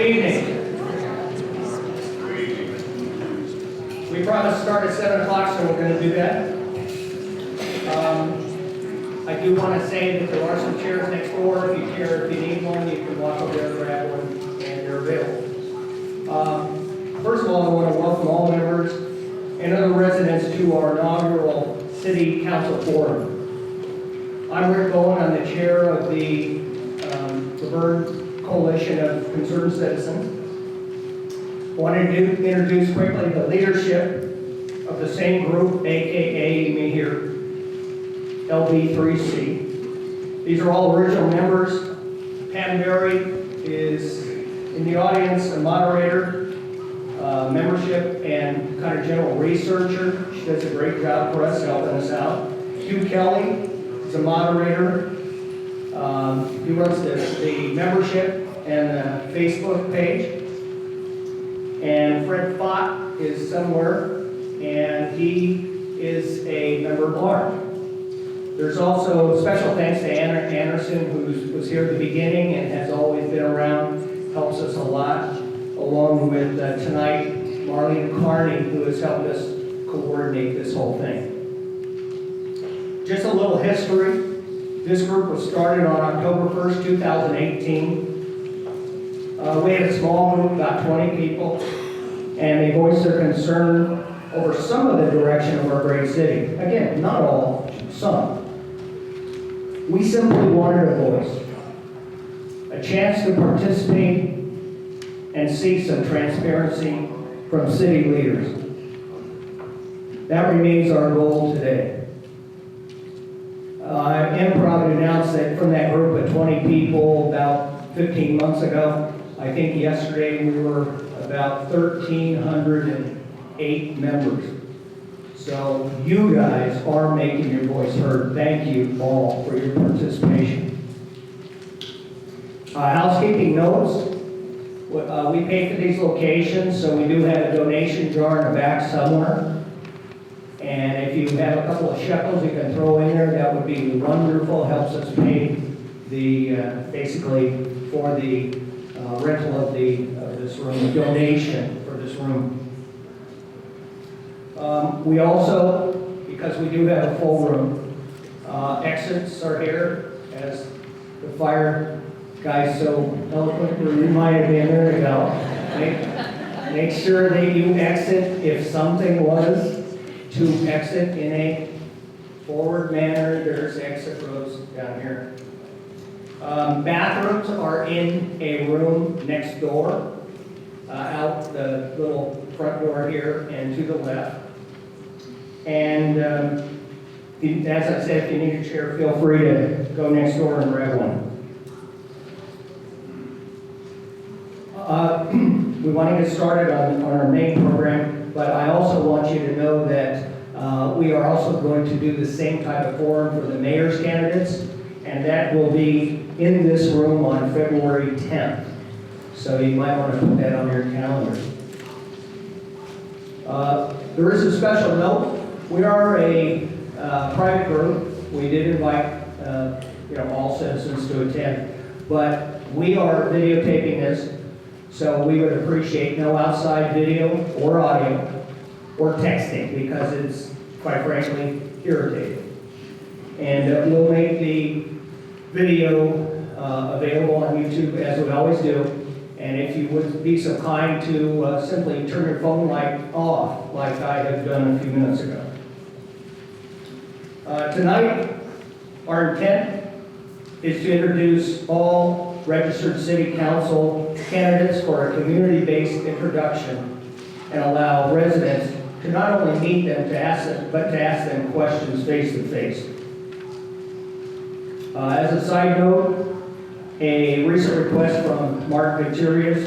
evening. We promised to start at 7 o'clock, so we're going to do that. I do want to say that there are some chairs next door. If you need one, you can walk over there, grab one, and they're available. First of all, I want to welcome all members and other residents to our inaugural City Council Forum. I'm Rick Bowen. I'm the chair of the Verne Coalition of Concerned Citizens. I want to introduce quickly the leadership of the same group, aka you may hear LV3C. These are all original members. Pam Berry is in the audience, a moderator, membership, and kind of general researcher. She does a great job for us, helping us out. Hugh Kelly is a moderator. He runs the membership and the Facebook page. And Fred Fott is somewhere, and he is a member of large. There's also special thanks to Anna Anderson, who was here at the beginning and has always been around, helps us a lot, along with tonight, Marlene Carney, who has helped us coordinate this whole thing. Just a little history. This group was started on October 1st, 2018. We had a small group, about 20 people, and they voiced their concern over some of the direction of our great city. Again, not all, some. We simply wanted a voice, a chance to participate and see some transparency from city leaders. That remains our goal today. I am proud to announce that from that group of 20 people about 15 months ago, I think yesterday we were about 1,308 members. So you guys are making your voice heard. Thank you all for your participation. Housekeeping notes. We pay for these locations, so we do have a donation jar in the back somewhere. And if you have a couple of shekels you can throw in there, that would be wonderful. Helps us pay the basically for the rental of this room, the donation for this room. We also, because we do have a full room, exits are here, as the fire guy so eloquently reminded me a minute ago. Make sure that you exit if something was to exit in a forward manner. There's exit roads down here. Bathrooms are in a room next door, out the little front door here and to the left. And as I said, if you need a chair, feel free to go next door and grab one. We want to get started on our main program, but I also want you to know that we are also going to do the same type of forum for the mayor's candidates, and that will be in this room on February 10th. So you might want to put that on your calendar. There is a special note. We are a private group. We did invite all citizens to attend, but we are videotaping this, so we would appreciate no outside video or audio or texting, because it's, quite frankly, irritating. And we'll make the video available on YouTube, as we always do. And if you would be so kind to simply turn your phone light off, like I have done a few minutes ago. Tonight, our intent is to introduce all registered city council candidates for a community-based introduction and allow residents to not only meet them, but to ask them questions face to face. As a side note, a recent request from Mark Gutierrez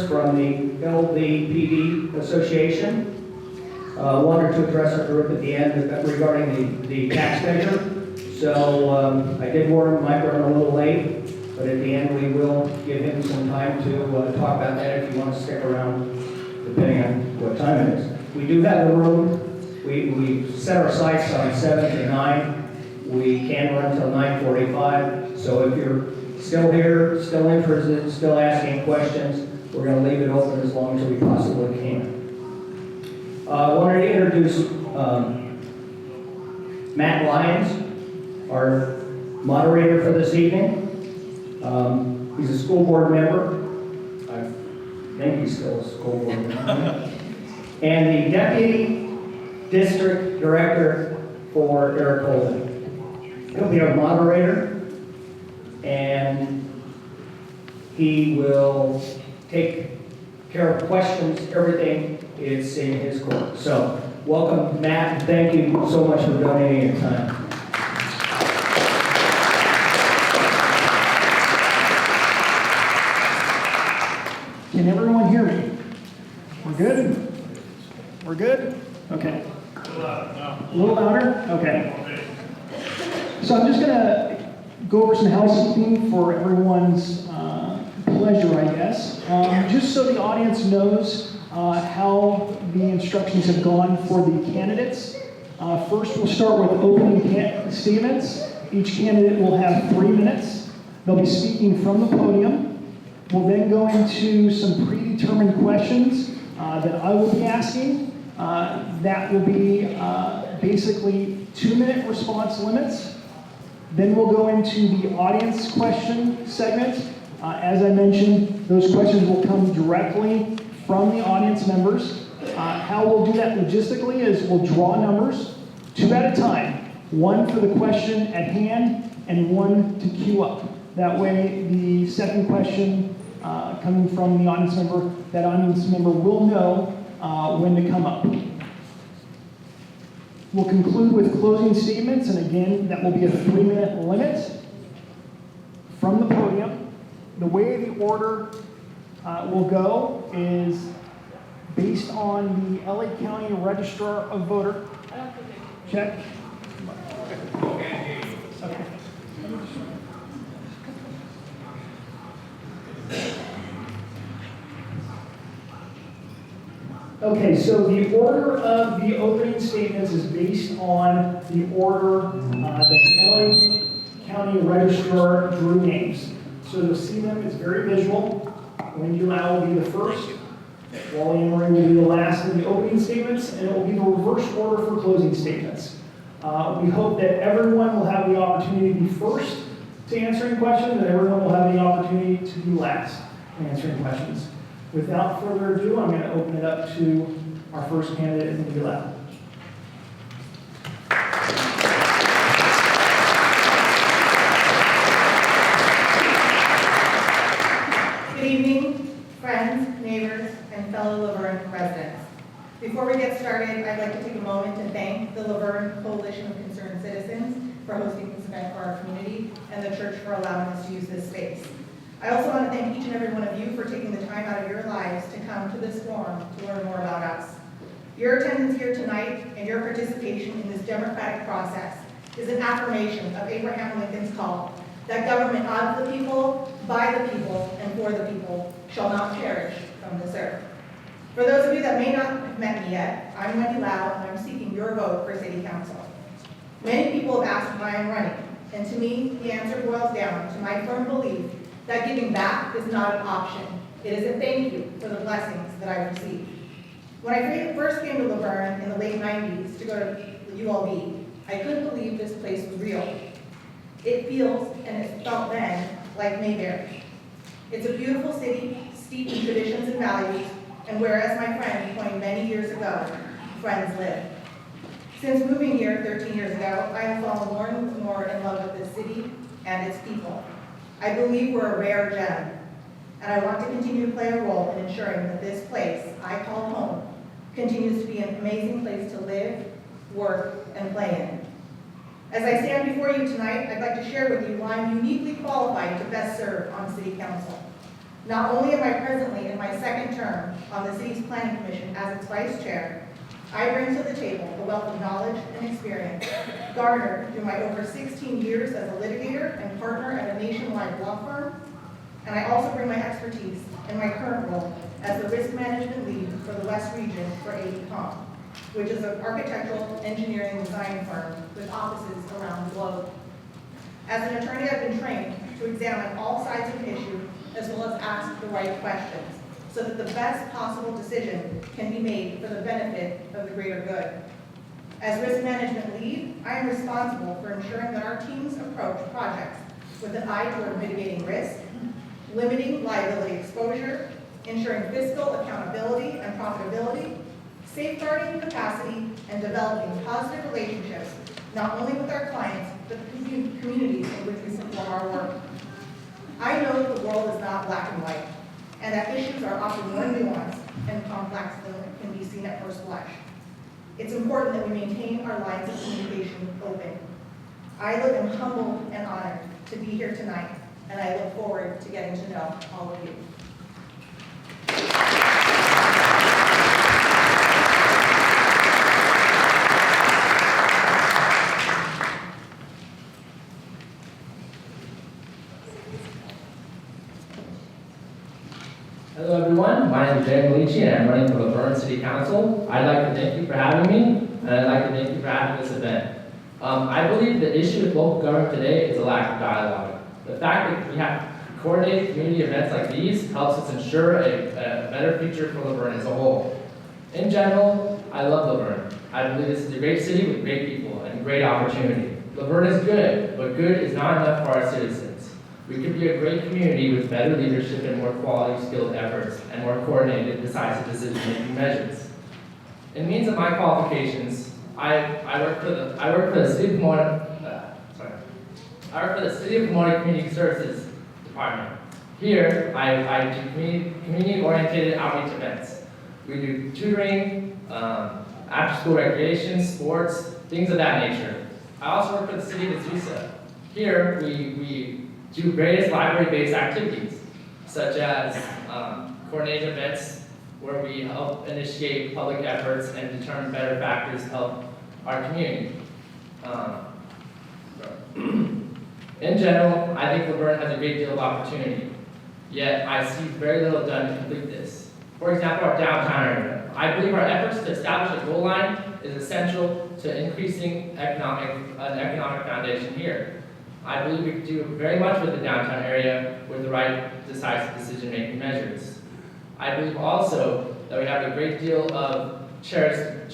from the LV Association wanted to address our group at the end regarding the tax measure. So I did warn him, might run a little late, but at the end we will give him some time to talk about that if you want to stick around, depending on what time it is. We do have a room. We set our sights on 7 to 9. We can run until 9:45. So if you're still here, still interested, still asking questions. We're going to leave it open as long as we possibly can. I wanted to introduce Matt Lyons, our moderator for this evening. He's a school board member. I think he's still a school board member. And the Deputy District Director for Eric Holden. He'll be our moderator, and he will take care of questions, everything is in his court. So, welcome, Matt, and thank you so much for donating your time. Can everyone hear me? We're good? We're good? Okay. A little louder? Okay. So I'm just going to go over some housekeeping for everyone's pleasure, I guess. Just so the audience knows how the instructions have gone for the candidates. First, we'll start with opening statements. Each candidate will have 3 minutes. They'll be speaking from the podium. We'll then go into some predetermined questions that I will be asking. That will be basically 2-minute response limits. Then we'll go into the audience question segment. As I mentioned, those questions will come directly from the audience members. How we'll do that logistically is we'll draw numbers 2 at a time. 1 for the question at hand and 1 to queue up. That way the second question coming from the audience member, that audience member will know when to come up. We'll conclude with closing statements, and again, that will be a 3-minute limit from the podium. The way the order will go is based on the LA County Registrar of Voter. Check. Okay. Okay, so the order of the opening statements is based on the order that the LA County Registrar drew names. So you'll see them, it's very visual. Wendy Lau will be the first, Wally Emery will be the last in the opening statements, and it will be the reverse order for closing statements. We hope that everyone will have the opportunity to be first to answering questions, and everyone will have the opportunity to be last in answering questions. Without further ado, I'm going to open it up to our first candidate, Wendy Lau. Good evening, friends, neighbors, and fellow Laverne residents. Before we get started, I'd like to take a moment to thank the Laverne Coalition of Concerned Citizens for hosting this event for our community and the church for allowing us to use this space. I also want to thank each and every one of you for taking the time out of your lives to come to this forum to learn more about us. Your attendance here tonight and your participation in this democratic process is an affirmation of Abraham Lincoln's call that government of the people, by the people, and for the people shall not perish from this earth. For those of you that may not have met me yet, I'm Wendy Lau, and I'm seeking your vote for City Council. Many people have asked why I'm running, and to me, the answer boils down to my firm belief that giving back is not an option. It is a thank you for the blessings that I've received. When I first came to Laverne in the late 90s to go to ULV, I couldn't believe this place was real. It feels, and it felt then, like Mayberry. It's a beautiful city, steeped in traditions and values, and where, as my friend coined many years ago, friends live. Since moving here 13 years ago, I have fallen more and more in love with this city and its people. I believe we're a rare gem, and I want to continue to play a role in ensuring that this place I call home continues to be an amazing place to live, work, and play in. As I stand before you tonight, I'd like to share with you why I'm uniquely qualified to best serve on City Council. Not only am I presently in my second term on the city's planning commission as its vice chair, I bring to the table a wealth of knowledge and experience garnered through my over 16 years as a litigator and partner at a nationwide law firm, and I also bring my expertise in my current role as the risk management lead for the West region for r.a.g, which is an architectural engineering design firm with offices around the globe. As an attorney, I've been trained to examine all sides of the issue as well as ask the right questions so that the best possible decision can be made for the benefit of the greater good. As risk management lead, I am responsible for ensuring that our teams approach projects with an eye toward mitigating risk, limiting liability exposure, ensuring fiscal accountability and profitability, safeguarding capacity, and developing positive relationships, not only with our clients, but the communities in which we perform our work. I know that the world is not black and white, and that issues are often more nuanced and complex than can be seen at first blush. It's important that we maintain our lines of communication open. I am humbled and honored to be here tonight, and I look forward to getting to know all of you. Hello everyone, my name is Verne and I'm running for the Verne City Council. I'd like to thank you for having me, and I'd like to thank you for having this event. I believe the issue with local government today is a lack of dialogue. The fact that we have coordinated community events like these helps us ensure a better future for Laverne as a whole. In general, I love Laverne. I believe this is a great city with great people and great opportunity. Laverne is good, but good is not enough for our citizens. We could be a great community with better leadership and more quality skilled efforts and more coordinated, decisive decision-making measures. In means of my qualifications, I work for the City of Pomona. I work for the City of Pomona Community Services Department. Here, I do community-oriented outreach events. We do tutoring, after-school recreation, sports, things of that nature. I also work for the City of Azusa. Here, we do various library-based activities, such as coordinated events where we help initiate public efforts and determine better factors to help our community. In general, I think Laverne has a great deal of opportunity, yet I see very little done to complete this. For example, our downtown area. I believe our efforts to establish a goal line is essential to increasing an economic foundation here. I believe we could do very much with the downtown area with the right decisive decision-making measures. I believe also that we have a great deal of cherished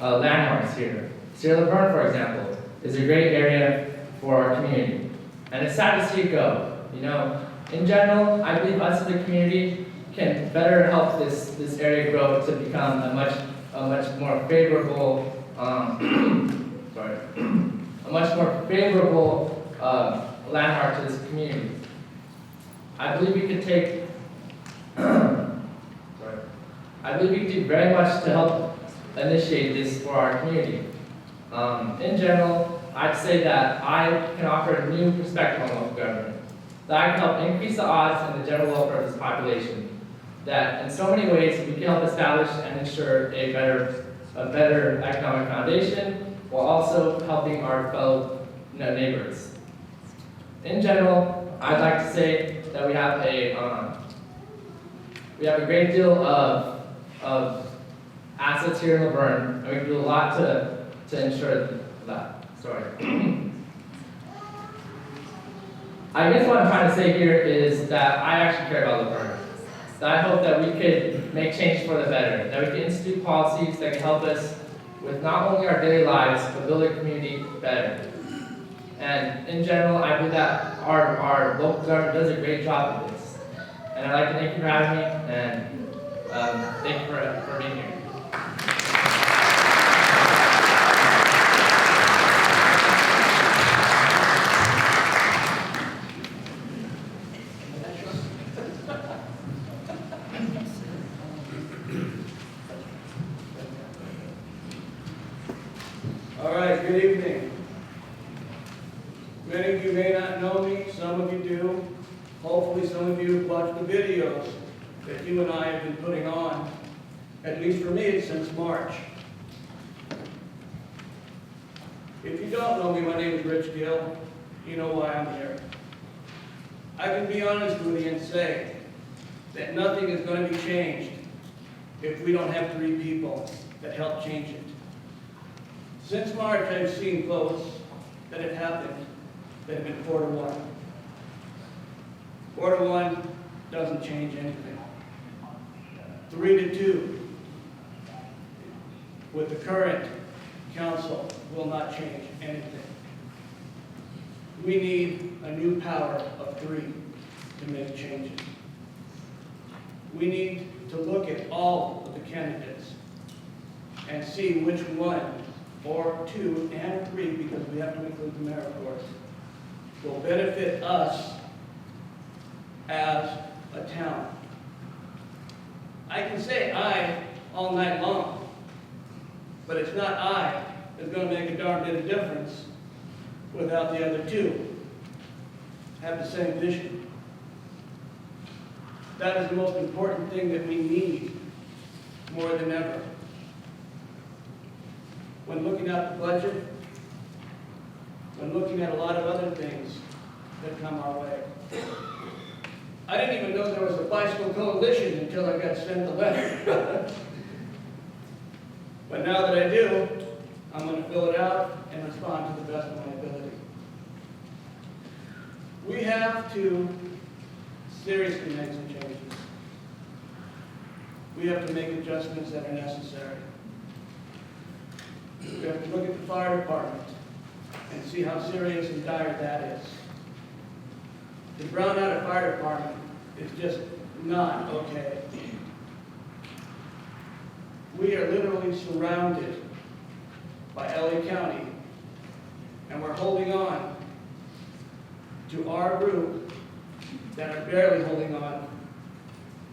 landmarks here. Sierra Laverne, for example, is a great area for our community. And it's sad to see it go. You know, in general, I believe us as a community can better help this area grow to become a much more favorable landmark to this community. I believe we could take. I believe we could do very much to help initiate this for our community. In general, I'd say that I can offer a new perspective on local government. That I can help increase the odds and the general welfare of this population. That in so many ways we can help establish and ensure a better economic foundation while also helping our fellow neighbors. In general, I'd like to say that we have a great deal of assets here in Laverne, and we can do a lot to ensure that. Sorry. I guess what I'm trying to say here is that I actually care about Laverne. That I hope that we could make change for the better, that we can institute policies that can help us with not only our daily lives, but build a community better. And in general, I believe that our local government does a great job of this. And I'd like to thank you for having me, and thank you for being here. All right, good evening. Many of you may not know me, some of you do. Hopefully some of you have watched the videos that you and I have been putting on. At least for me, it's since March. If you don't know me, my name is Gill. You know why I'm here. I can be honest with you and say that nothing is going to be changed if we don't have 3 people that help change it. Since March, I've seen close that have happened that have been 4-1. 4-1 doesn't change anything. 3-2 with the current council will not change anything. We need a new power of 3 to make changes. We need to look at all of the candidates and see which one, or 2 and 3, because we have to include the mayor, of course, will benefit us as a town. I can say I all night long, but it's not I that's going to make a darn bit of difference without the other 2 have the same vision. That is the most important thing that we need more than ever. When looking at the budget, when looking at a lot of other things that come our way. I didn't even know there was a bicycle coalition until I got sent the letter. But now that I do, I'm going to fill it out and respond to the best of my ability. We have to seriously make some changes. We have to make adjustments that are necessary. We have to look at the fire department and see how serious and dire that is. To brown out a fire department is just not okay. We are literally surrounded by LA County, and we're holding on to our group that are barely holding on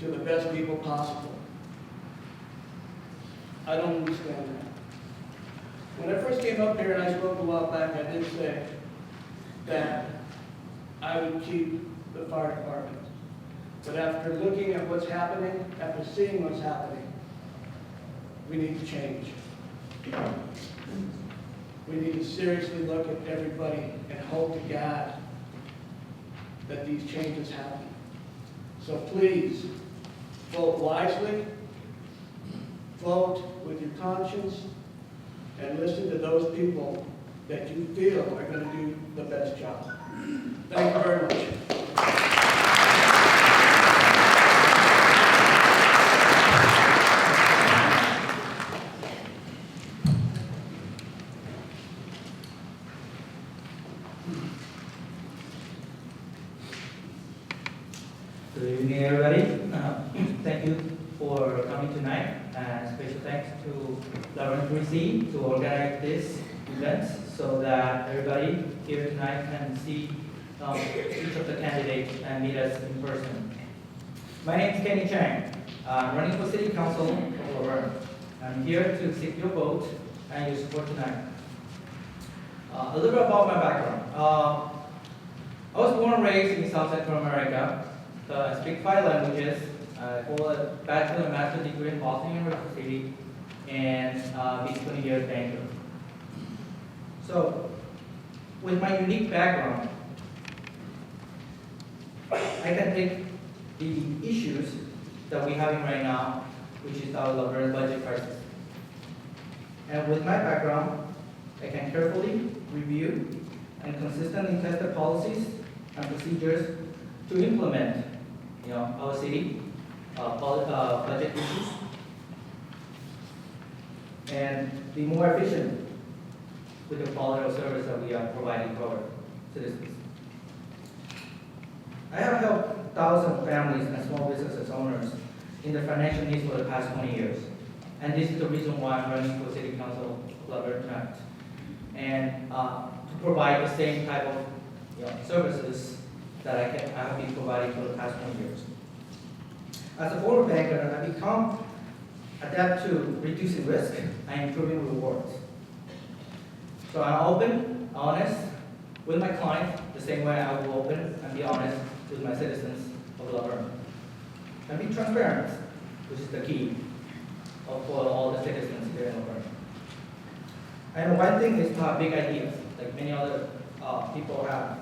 to the best people possible. I don't understand that. When I first came up here and I spoke a while back, I did say that I would keep the fire department. But after looking at what's happening, after seeing what's happening, we need to change. We need to seriously look at everybody and hope to God that these changes happen. So please, vote wisely, vote with your conscience, and listen to those people that you feel are going to do the best job. Thank you very much. Good evening, everybody. Thank you for coming tonight, and special thanks to LV3C to organize this event so that everybody here tonight can see each of the candidates and meet us in person. My name is Kenny Chang. I'm running for City Council of Verne. I'm here to seek your vote and your support tonight. A little bit about my background. I was born and raised in South Central America. So I speak 5 languages. I hold a bachelor and master's degree in Boston University, and been 20 years banker. So, with my unique background, I can take the issues that we're having right now, which is our Laverne budget crisis. And with my background, I can carefully review and consistently test the policies and procedures to implement, our city budget issues and be more efficient with the quality of service that we are providing to our citizens. I have helped thousands of families and small businesses owners in their financial needs for the past 20 years. And this is the reason why I'm running for City Council of Laverne tonight. And to provide the same type of services that I have been providing for the past 20 years. As a former banker, I become adept to reducing risk and improving rewards. So I'm open, honest with my clients, the same way I will open and be honest with my citizens of Laverne. And be transparent, which is the key for all the citizens here in Laverne. And one thing is to have big ideas, like many other people have.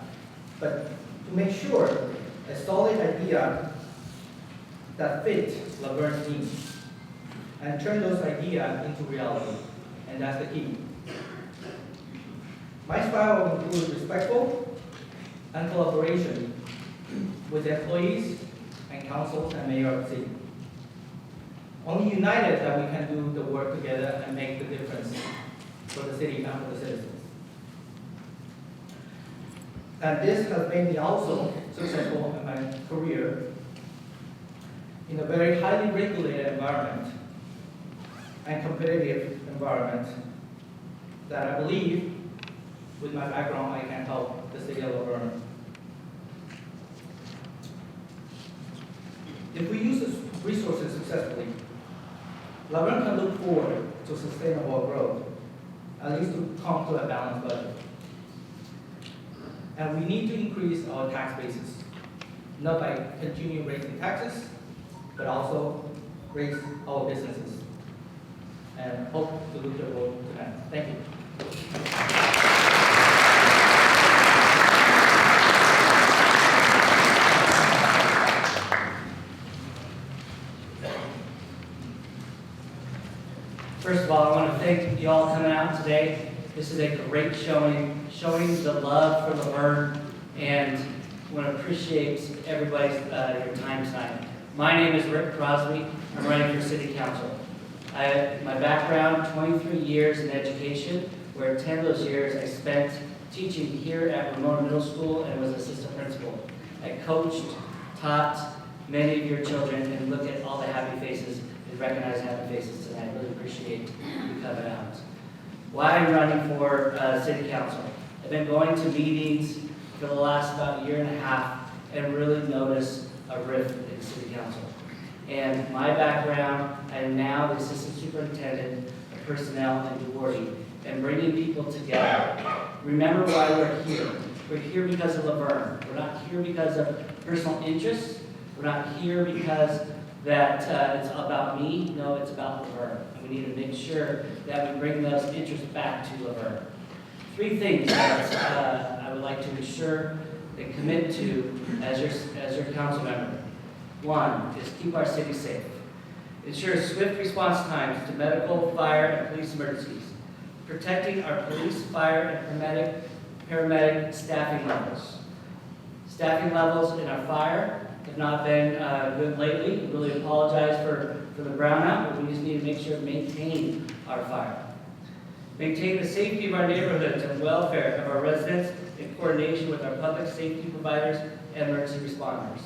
But to make sure a solid idea that fits Laverne's needs and turn those ideas into reality. And that's the key. My style will include respectful and collaboration with employees and councils and mayor of the city. Only united that we can do the work together and make the difference for the city and for the citizens. And this has made me also successful in my career in a very highly regulated environment and competitive environment that I believe, with my background, I can help the city of Laverne. If we use these resources successfully, Laverne can look forward to sustainable growth, at least to come to a balanced budget. And we need to increase our tax basis, not by continuing raising taxes, but also raise our businesses. And hope to look your vote tonight. Thank you. First of all, I want to thank you all coming out today. This is a great showing the love for Laverne, and I want to appreciate everybody's your time tonight. My name is Rick Crosby. I'm running for City Council. My background, 23 years in education, where 10 of those years I spent teaching here at Ramona Middle School and was assistant principal. I coached, taught many of your children, and look at all the happy faces and recognize happy faces tonight. I really appreciate you coming out. Why I'm running for City Council. I've been going to meetings for the last about year and a half and really noticed a rift in City Council. And my background, I am now the Assistant Superintendent of Personnel and Duarte, and bringing people together. Remember why we're here. We're here because of Laverne. We're not here because of personal interests. We're not here because that it's about me. No, it's about Laverne. And we need to make sure that we bring those interests back to Laverne. 3 things that I would like to ensure and commit to as your council member. 1 is keep our city safe. Ensure swift response times to medical, fire, and police emergencies. Protecting our police, fire, and paramedic staffing levels. Staffing levels in our fire have not been good lately. We really apologize for the brownout, but we just need to make sure to maintain our fire. Maintain the safety of our neighborhoods and welfare of our residents in coordination with our public safety providers and emergency responders.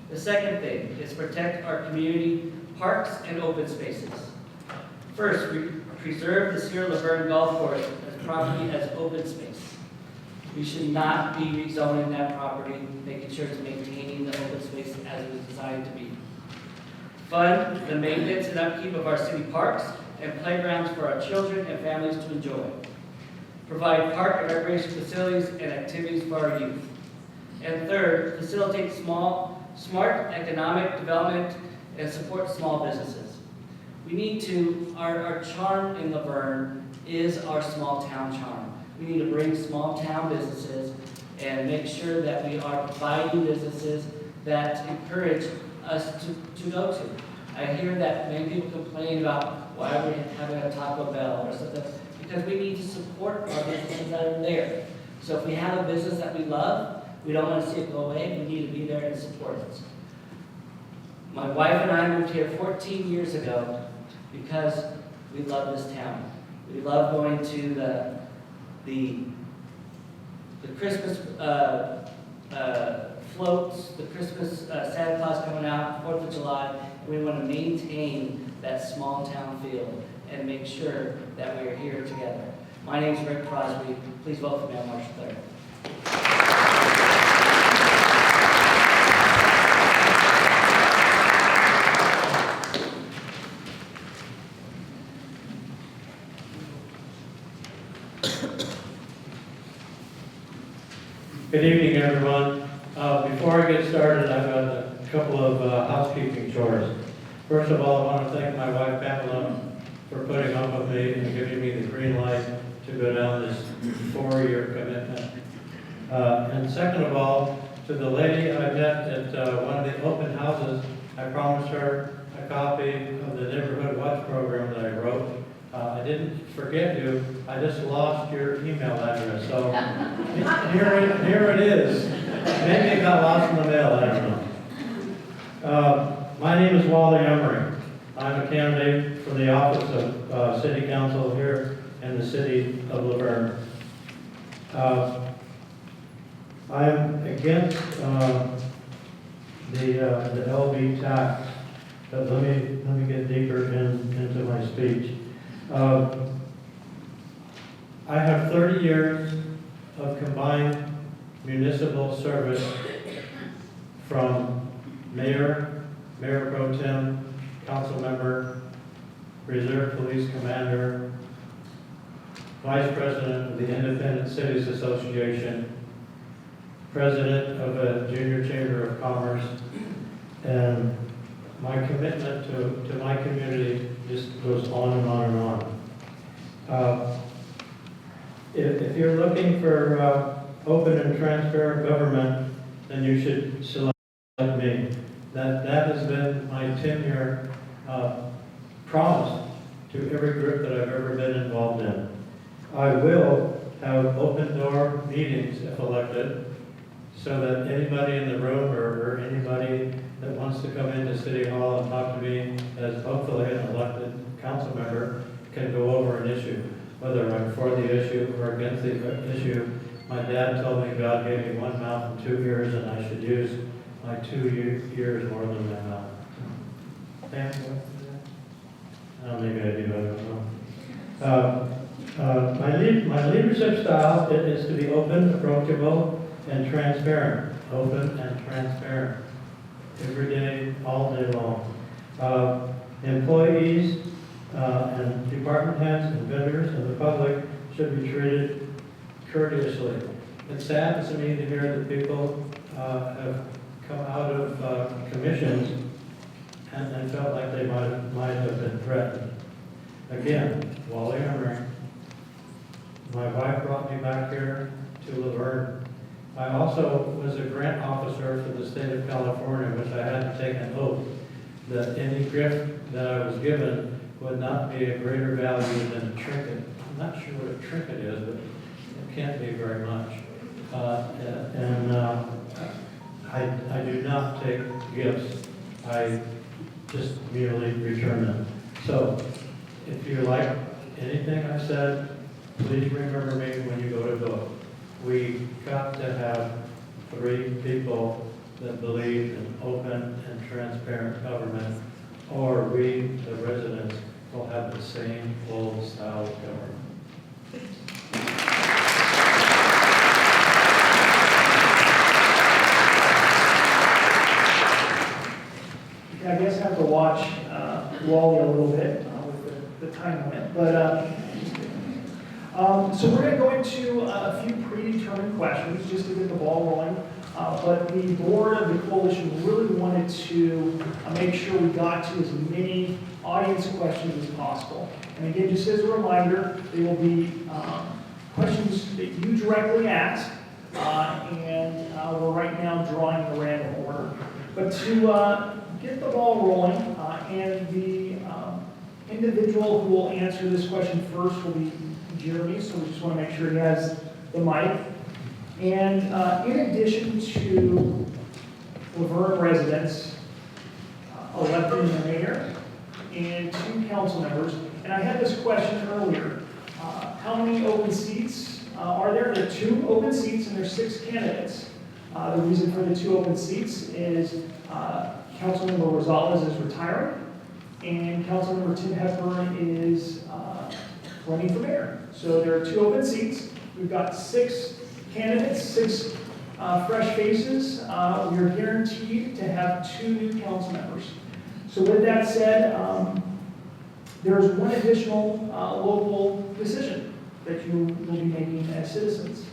The second thing is protect our community parks and open spaces. First, we preserve the Sierra Laverne Golf Course as property as open space. We should not be rezoning that property, making sure it's maintaining the open space as it was designed to be. Fund the maintenance and upkeep of our city parks and playgrounds for our children and families to enjoy. Provide park and recreation facilities and activities for our youth. And third, facilitate smart economic development and support small businesses. We need to, our charm in Laverne is our small town charm. We need to bring small town businesses and make sure that we are providing businesses that encourage us to go to. I hear that many people complain about why we're having a Taco Bell or something, because we need to support our businesses that are there. So if we have a business that we love, we don't want to see it go away, we need to be there and support it. My wife and I moved here 14 years ago because we love this town. We love going to the Christmas floats, the Christmas Santa Claus coming out, 4th of July, and we want to maintain that small town feel and make sure that we are here together. My name is Rick Crosby. Please vote for me on March 3rd. Good evening, everyone. Before I get started, I've got a couple of housekeeping chores. First of all, I want to thank my wife, Pamela, for putting up with me and giving me the green light to go down this 4-year commitment. And second of all, to the lady I met at one of the open houses, I promised her a copy of the Neighborhood Watch program that I wrote. I didn't forget you, I just lost your email address, so here it is. Maybe it got lost in the mail, I don't know. My name is Wally Emery. I'm a candidate for the office of City Council here in the city of Laverne. I am against the LV tax, but let me get deeper into my speech. I have 30 years of combined municipal service from mayor pro tem, council member, reserve police commander, vice president of the Independent Cities Association, president of a junior chamber of commerce, and my commitment to my community just goes on and on and on. If you're looking for open and transparent government, then you should select me. That has been my 10-year promise to every group that I've ever been involved in. I will have open door meetings if elected, so that anybody in the room or anybody that wants to come into City Hall and talk to me as hopefully an elected council member can go over an issue, whether I'm for the issue or against the issue. My dad told me God gave me one mouth and 2 ears, and I should use my 2 ears more than my mouth. Sam, maybe I do, I don't know. My leadership style is to be open, approachable, and transparent. Open and transparent. Every day, all day long. Employees and department heads and vendors and the public should be treated courteously. It saddens me to hear that people have come out of commissions and felt like they might have been threatened. Again, Wally Emery. My wife brought me back here to Laverne. I also was a grant officer for the state of California, which I had to take an oath that any gift that I was given would not be of greater value than a trinket. I'm not sure what a trinket is, but it can't be very much. I do not take gifts. I just merely return them. So if you like anything I said, please remember me when you go to vote. We got to have 3 people that believe in open and transparent government, or we, the residents, will have the same old style of government. I guess I have to watch Wally a little bit with the time limit, but so we're going to go into a few predetermined questions just to get the ball rolling. But the board of the coalition really wanted to make sure we got to as many audience questions as possible. And again, just as a reminder, they will be questions that you directly ask, and we're right now drawing the random order. But to get the ball rolling, and the individual who will answer this question first will be Jeremy, so we just want to make sure he has the mic. And in addition to Laverne residents electing the mayor and 2 council members, and I had this question earlier, how many open seats are there? There are 2 open seats and there's 6 candidates. The reason for the 2 open seats is Councilmember Rosales is retiring and Councilmember Tim Hepburn is running for mayor. So there are 2 open seats. We've got 6 candidates, 6 fresh faces. We are guaranteed to have 2 new council members. So with that said, there's one additional local decision that you will be making as citizens,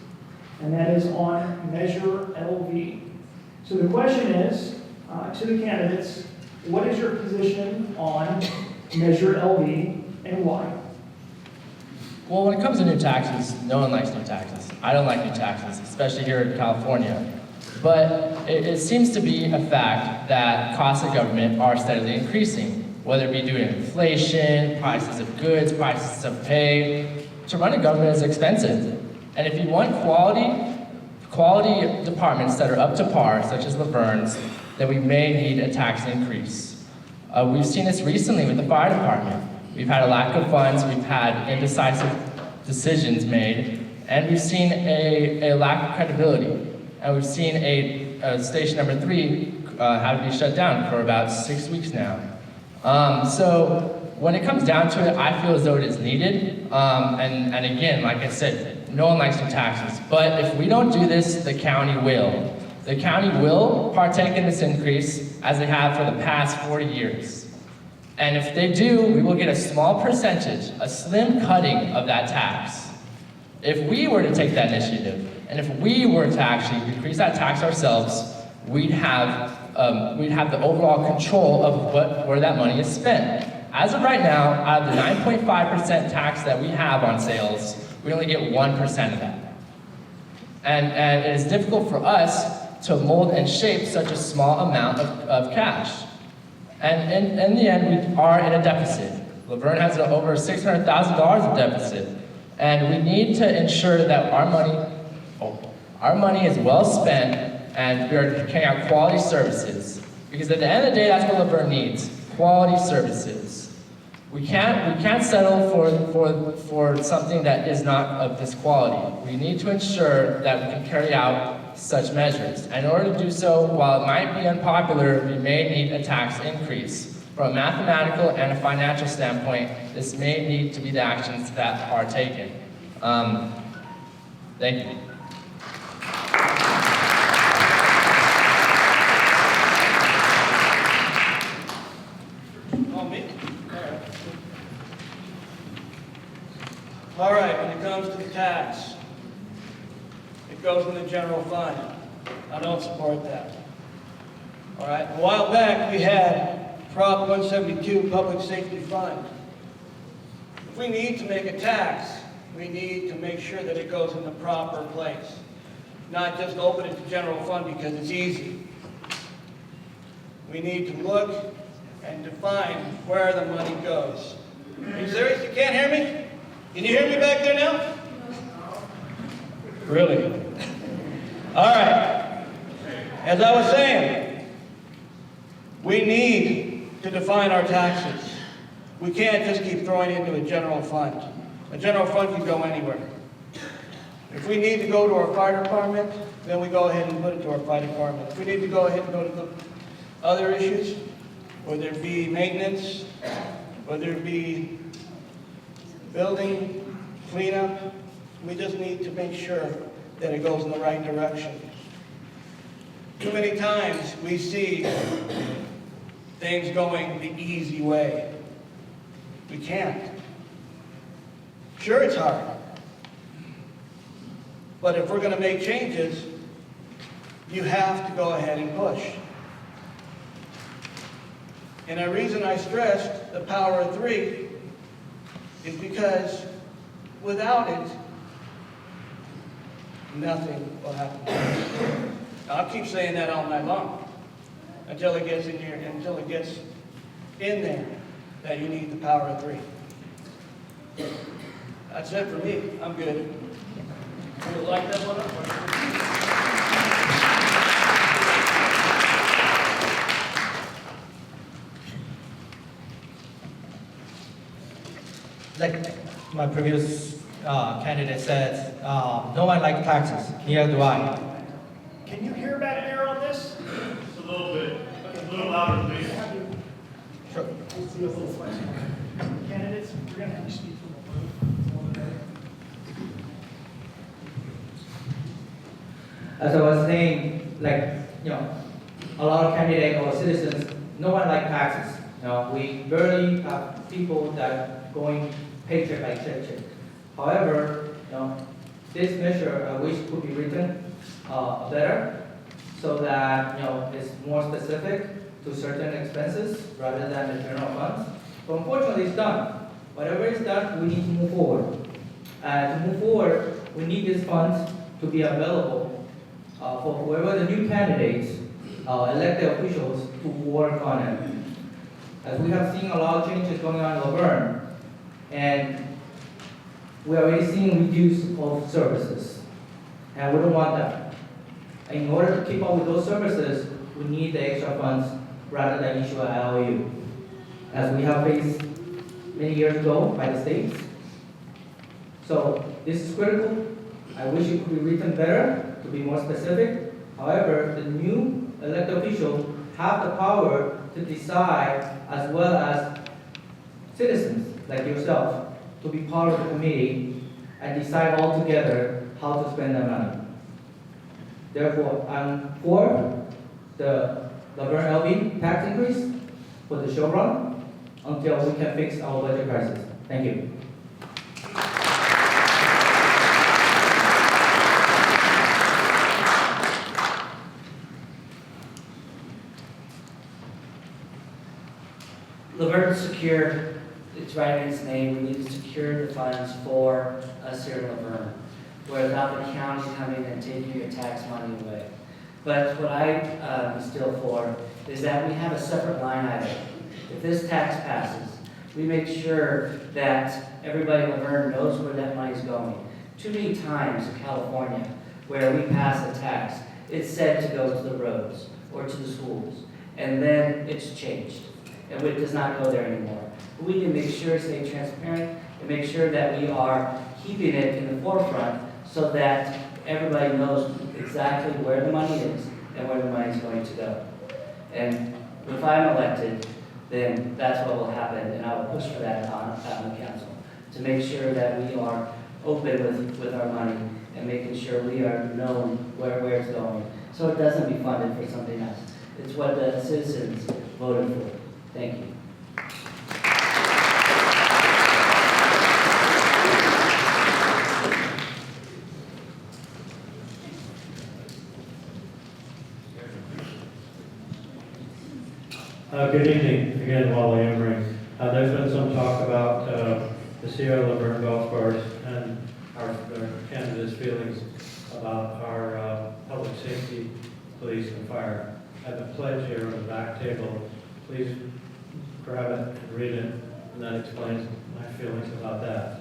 and that is on Measure LV. So the question is, to the candidates, what is your position on Measure LV and why? Well, when it comes to new taxes, no one likes new taxes. I don't like new taxes, especially here in California. But it seems to be a fact that costs of government are steadily increasing. whether it be due to inflation, prices of goods, prices of pay. To run a government is expensive. And if you want quality departments that are up to par, such as Laverne's, then we may need a tax increase. We've seen this recently with the fire department. We've had a lack of funds, we've had indecisive decisions made, and we've seen a lack of credibility. And we've seen a station number 3 have to be shut down for about 6 weeks now. So when it comes down to it, I feel as though it is needed. And again, like I said, no one likes new taxes. But if we don't do this, the county will. The county will partake in this increase as they have for the past 40 years. And if they do, we will get a small percentage, a slim cutting of that tax. If we were to take that initiative, and if we were to actually decrease that tax ourselves, we'd have the overall control of where that money is spent. As of right now, out of the 9.5% tax that we have on sales, we only get 1% of that. And it is difficult for us to mold and shape such a small amount of cash. And in the end, we are in a deficit. Laverne has over $600,000 of deficit. And we need to ensure that our money is well spent and we are carrying out quality services. Because at the end of the day, that's what Laverne needs, quality services. We can't settle for something that is not of this quality. We need to ensure that we can carry out such measures. And in order to do so, while it might be unpopular, we may need a tax increase. From a mathematical and a financial standpoint, this may need to be the actions that are taken. Thank you. Oh, me? All right, when it comes to the tax, it goes in the general fund. I don't support that. All right, a while back we had Prop 172, Public Safety Fund. If we need to make a tax, we need to make sure that it goes in the proper place. Not just open it to general fund because it's easy. We need to look and define where the money goes. Are you serious? You can't hear me? Can you hear me back there now? Really? All right. As I was saying, we need to define our taxes. We can't just keep throwing it into a general fund. A general fund can go anywhere. If we need to go to our fire department, then we go ahead and put it to our fire department. If we need to go ahead and go to the other issues, whether it be maintenance, whether it be building, cleanup, we just need to make sure that it goes in the right direction. Too many times we see things going the easy way. We can't. Sure, it's hard. But if we're going to make changes, you have to go ahead and push. And the reason I stressed the power of 3 is because without it, nothing will happen. I'll keep saying that all night long until it gets in here, until it gets in there that you need the power of 3. That's it for me. I'm good. You like that one? Like my previous candidate said, no one likes taxes. Neither do I. Can you hear back there on this? Just a little bit. A little louder, please. Sure. Let's do a little flex. Candidates, we're going to have you speak from the booth. As I was saying, a lot of candidates or citizens, no one likes taxes. We barely have people that going paycheck by paycheck. However, this measure I wish could be written better so that it's more specific to certain expenses rather than the general funds. But unfortunately, it's done. Whatever is done, we need to move forward. To move forward, we need these funds to be available for whoever the new candidates, elected officials, to work on it. as we have seen a lot of changes going on in Laverne, and we are already seeing reduce of services, and we don't want that. In order to keep up with those services, we need the extra funds rather than issue an LOU, as we have faced many years ago by the states. So this is critical. I wish it could be written better to be more specific. However, the new elected officials have the power to decide, as well as citizens like yourself, to be part of the committee and decide all together how to spend their money. Therefore, I'm for the Laverne LV tax increase for the show run until we can fix our budget crisis. Thank you. Laverne Secure, it's right in its name, we need to secure the funds for us here in Laverne, without the county coming and taking your tax money away. But what I am still for is that we have a separate line item. If this tax passes, we make sure that everybody in Laverne knows where that money is going. Too many times in California, where we pass a tax, it's said to go to the roads or to the schools, and then it's changed. And it does not go there anymore. But we can make sure, stay transparent, and make sure that we are keeping it in the forefront so that everybody knows exactly where the money is and where the money is going to go. And if I'm elected, then that's what will happen, and I will push for that on the council, to make sure that we are open with our money and making sure we are known where it's going, so it doesn't be funded for something else. It's what the citizens voted for. Thank you. Good evening, again, Wally Emery. There's been some talk about the CO Laverne Golf Course and our candidates' feelings about our public safety, police, and fire. I have a pledge here on the back table. Please grab it and read it, and that explains my feelings about that.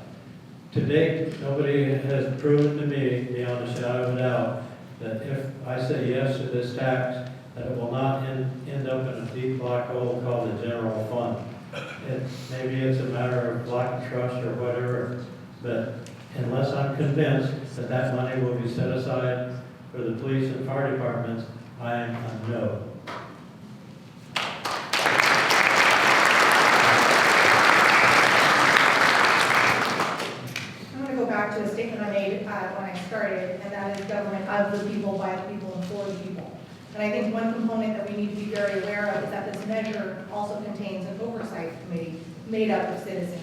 To date, nobody has proven to me, beyond a shadow of a doubt, that if I say yes to this tax, that it will not end up in a deep black hole called the general fund. Maybe it's a matter of black trust or whatever, but unless I'm convinced that that money will be set aside for the police and fire departments, I am a no. Back to a statement I made when I started, and that is government of the people, by the people, and for the people. And I think one component that we need to be very aware of is that this measure also contains an oversight committee made up of citizens.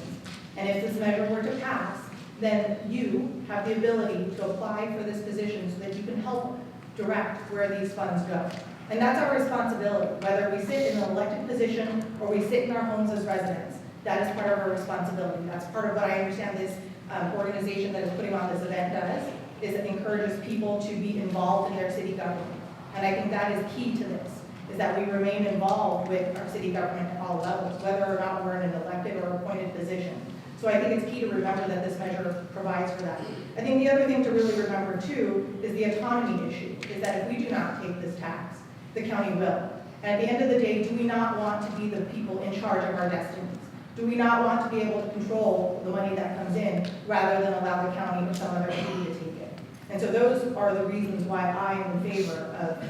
And if this measure were to pass, then you have the ability to apply for this position so that you can help direct where these funds go. And that's our responsibility, whether we sit in an elected position or we sit in our homes as residents. That is part of our responsibility. That's part of what I understand this organization that is putting on this event does, is it encourages people to be involved in their city government. And I think that is key to this, is that we remain involved with our city government at all levels, whether or not we're in an elected or appointed position. So I think it's key to remember that this measure provides for that. I think the other thing to really remember too is the autonomy issue, is that if we do not take this tax, the county will. And at the end of the day, do we not want to be the people in charge of our destinies? Do we not want to be able to control the money that comes in rather than allow the county or some other entity to take it? And so those are the reasons why I am in favor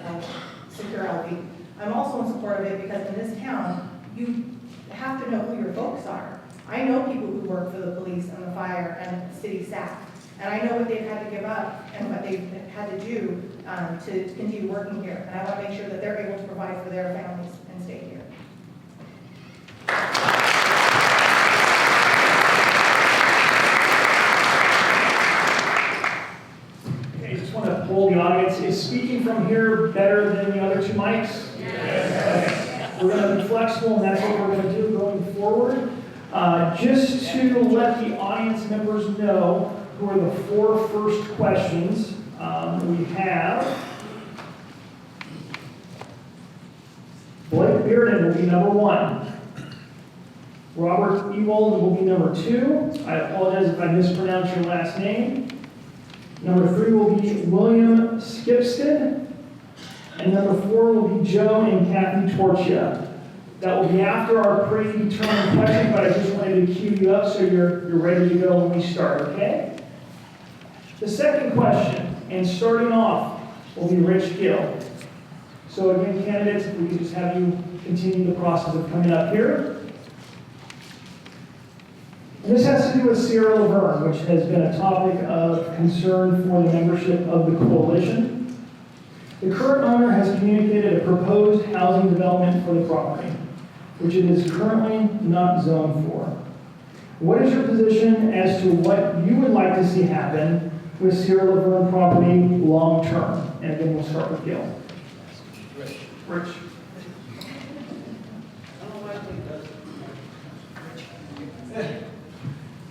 of Secure LV. I'm also in support of it because in this town, you have to know who your folks are. I know people who work for the police and the fire and the city staff, and I know what they've had to give up and what they've had to do to continue working here. And I want to make sure that they're able to provide for their families and stay here. Poll the audience. Is speaking from here better than the other two mics? Yes. Okay. We're going to be flexible, and that's what we're going to do going forward. Just to let the audience members know who are the 4 first questions, we have Blake Bearden will be number 1. Robert Ewald will be number 2. I apologize if I mispronounce your last name. Number 3 will be William Skipsted. And number 4 will be Joe and Kathy Torchia. That will be after our predetermined question, but I just wanted to cue you up so you're ready to go when we start, okay? The second question, and starting off, will be Rich Gill. So again, candidates, if we could just have you continue the process of coming up here. And this has to do with Sierra Laverne, which has been a topic of concern for the membership of the coalition. The current owner has communicated a proposed housing development for the property, which it is currently not zoned for. What is your position as to what you would like to see happen with Sierra Laverne property long term? And again, we'll start with Gill. Rich.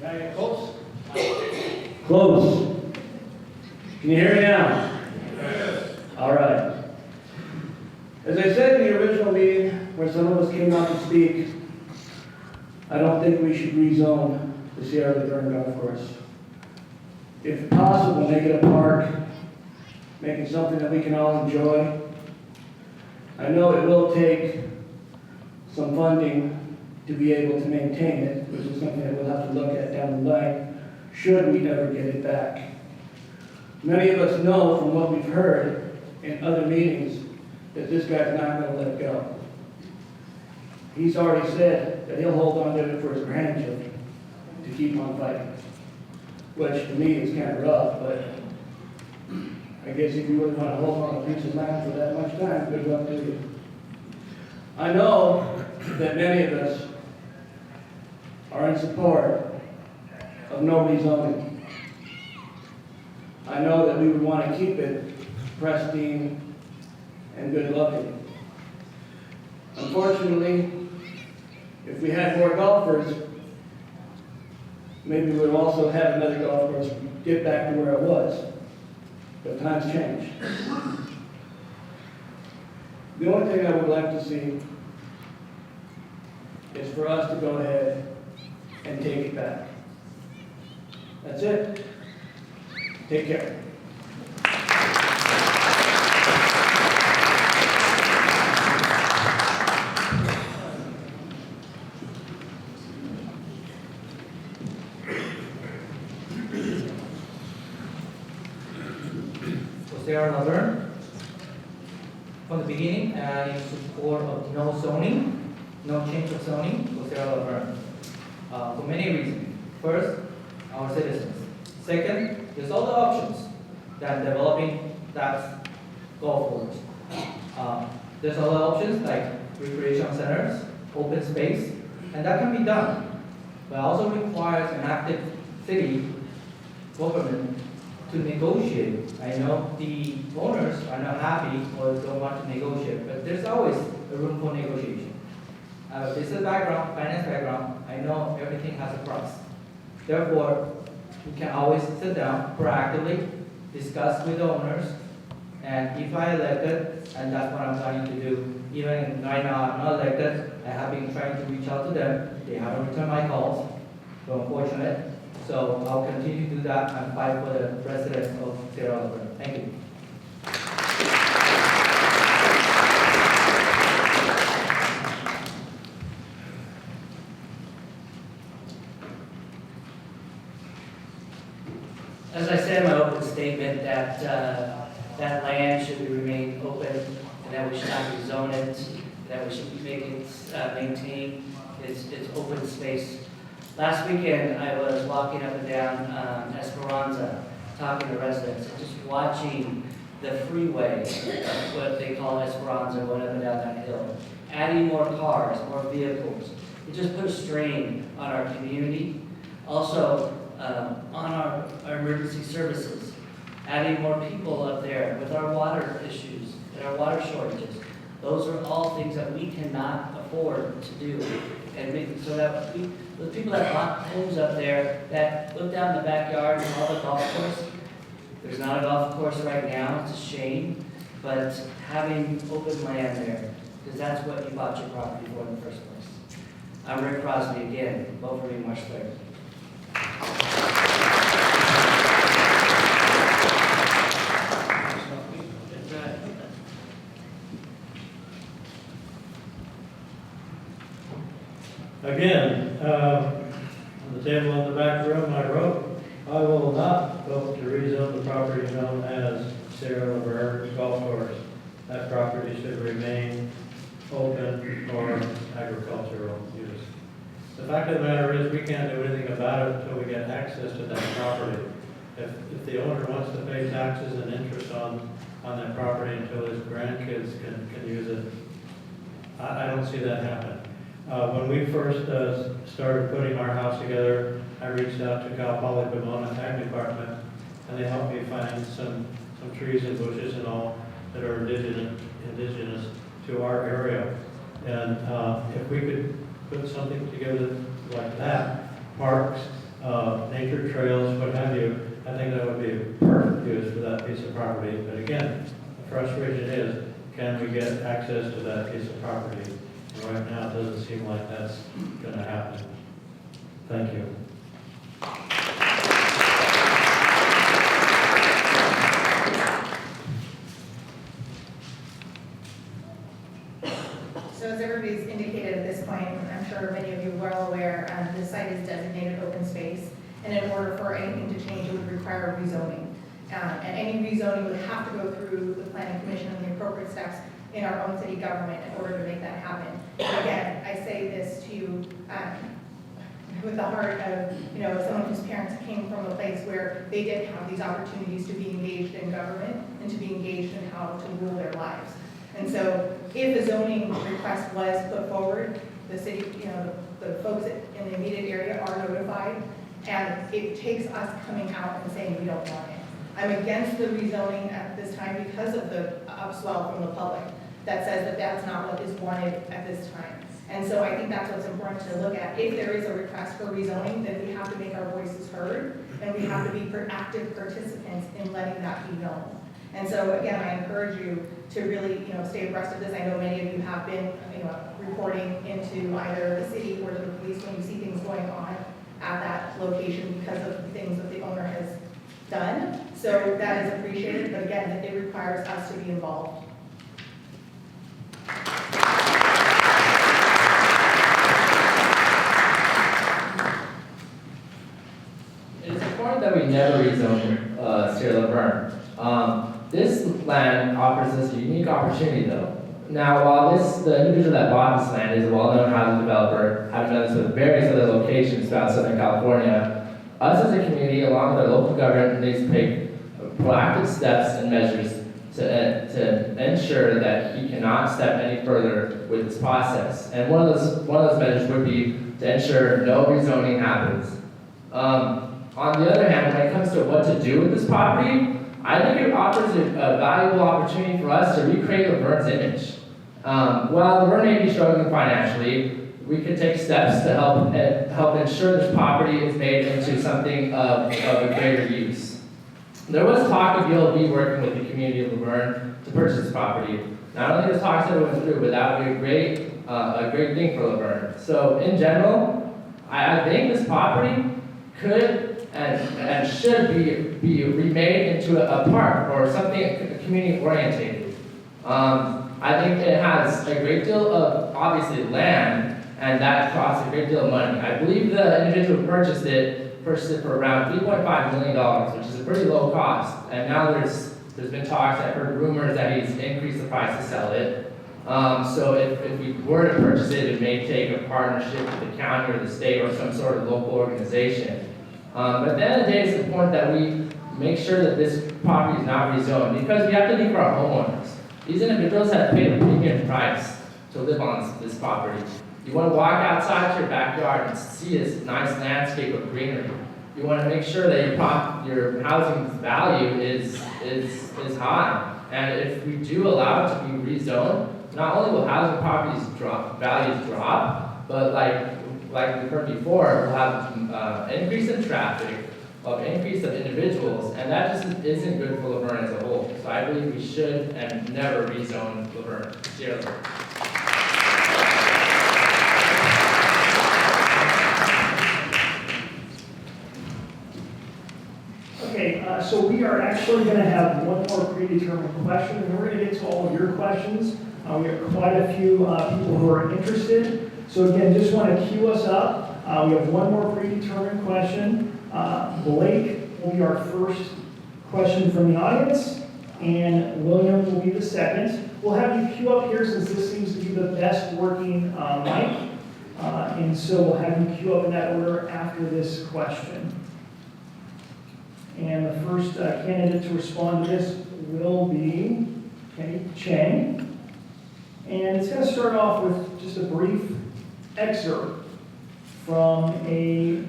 Can I get close? Close. Can you hear me now? All right. As I said in the original meeting, where some of us came out to speak, I don't think we should rezone the Sierra Laverne Golf Course. If possible, make it a park, make it something that we can all enjoy. I know it will take some funding to be able to maintain it, which is something that we'll have to look at down the line, should we ever get it back. Many of us know from what we've heard in other meetings that this guy's not going to let it go. He's already said that he'll hold on to it for his grandchildren to keep on fighting, which to me is kind of rough, but I guess if you really want to hold on to a piece of land for that much time, good luck to you. I know that many of us are in support of no rezoning. I know that we would want to keep it pristine and good looking. Unfortunately, if we had more golfers, maybe we would also have another golf course get back to where it was. But times change. The only thing I would like to see is for us to go ahead and take it back. That's it. Take care. Sierra Laverne. From the beginning, in support of no zoning, no change of zoning for Sierra Laverne. For many reasons. First, our citizens. Second, there's other options than developing that golf course. There's other options like recreation centers, open space, and that can be done. But it also requires an active city government to negotiate. I know the owners are not happy or don't want to negotiate, but there's always a room for negotiation. Business background, finance background, I know everything has a price. Therefore, we can always sit down proactively, discuss with the owners, and if I elected, and that's what I'm planning to do, even right now I'm not elected, I have been trying to reach out to them. They haven't returned my calls, so unfortunate. So I'll continue to do that and fight for the residents of Sierra Laverne. Thank you. As I said in my open statement, that that land should remain open, and that we should not rezone it, that we should make it maintain its open space. Last weekend, I was walking up and down Esperanza, talking to residents, and just watching the freeway, what they call Esperanza, going up and down that hill, adding more cars, more vehicles. It just put a strain on our community. Also, on our emergency services, adding more people up there with our water issues and our water shortages. Those are all things that we cannot afford to do. And make it so that the people that bought homes up there that look down the backyard and all the golf course, there's not a golf course right now, it's a shame, but having open land there, because that's what you bought your property for in the first place. I'm Rick Crosby again. Vote for me March 3rd. Again, on the table in the back room, I wrote, I will not vote to rezone the property known as Sierra Laverne Golf Course. That property should remain open for agricultural use. The fact of the matter is, we can't do anything about it until we get access to that property. If the owner wants to pay taxes and interest on that property until his grandkids can use it, I don't see that happen. When we first started putting our house together, I reached out to Cal Poly Pomona Ag Department, and they helped me find some trees and bushes and all that are indigenous to our area. And if we could put something together like that, parks, nature trails, what have you, I think that would be a perfect use for that piece of property. But again, the frustration is, can we get access to that piece of property? And right now, it doesn't seem like that's going to happen. Thank you. So as everybody's indicated at this point, I'm sure many of you are well aware, the site is designated open space, and in order for anything to change, it would require rezoning. And any rezoning would have to go through the planning commission and the appropriate steps in our own city government in order to make that happen. And again, I say this to you with the heart of, someone whose parents came from a place where they did have these opportunities to be engaged in government and to be engaged in how to rule their lives. And so if a zoning request was put forward, the city, the folks in the immediate area are notified, and it takes us coming out and saying we don't want it. I'm against the rezoning at this time because of the upswell from the public that says that that's not what is wanted at this time. And so I think that's what's important to look at. If there is a request for rezoning, then we have to make our voices heard, and we have to be active participants in letting that be known. And so again, I encourage you to really, stay abreast of this. I know many of you have been, reporting into either the city or to the police when you see things going on at that location because of the things that the owner has done. So that is appreciated, but again, it requires us to be involved. It's important that we never rezone Sierra Laverne. This land offers us a unique opportunity though. Now, while the individual that bought this land is a well-known housing developer, having done this with various other locations throughout Southern California, us as a community, along with our local government, needs to take proactive steps and measures to ensure that he cannot step any further with this process. And one of those measures would be to ensure no rezoning happens. On the other hand, when it comes to what to do with this property, I think it offers a valuable opportunity for us to recreate Laverne's image. While Laverne may be struggling financially, we can take steps to help ensure this property is made into something of a greater use. There was talk of LV working with the community of Laverne to purchase this property. Not only those talks that went through, but that would be a great thing for Laverne. So in general, I think this property could and should be remade into a park or something community oriented. I think it has a great deal of obviously land, and that costs a great deal of money. I believe the individual who purchased it for around $3.5 million, which is a pretty low cost. And now there's been talks, I've heard rumors that he's increased the price to sell it. So if we were to purchase it, it may take a partnership with the county or the state or some sort of local organization. But at the end of the day, it's important that we make sure that this property is not rezoned, because we have to think for our homeowners. These individuals have paid a premium price to live on this property. You want to walk outside to your backyard and see this nice landscape of greenery. You want to make sure that your housing value is high. And if we do allow it to be rezoned, not only will housing properties values drop, but like we've heard before, we'll have increase in traffic, of increase of individuals, and that just isn't good for Laverne as a whole. So I believe we should and never rezone Laverne. Sierra Laverne. Okay, so we are actually going to have one more predetermined question, and we're going to get to all of your questions. We have quite a few people who are interested. So again, just want to queue us up. We have one more predetermined question. Blake will be our first question from the audience, and William will be the second. We'll have you queue up here since this seems to be the best working mic. And so we'll have you queue up in that order after this question. And the first candidate to respond to this will be Kenny Chang. And it's going to start off with just a brief excerpt from the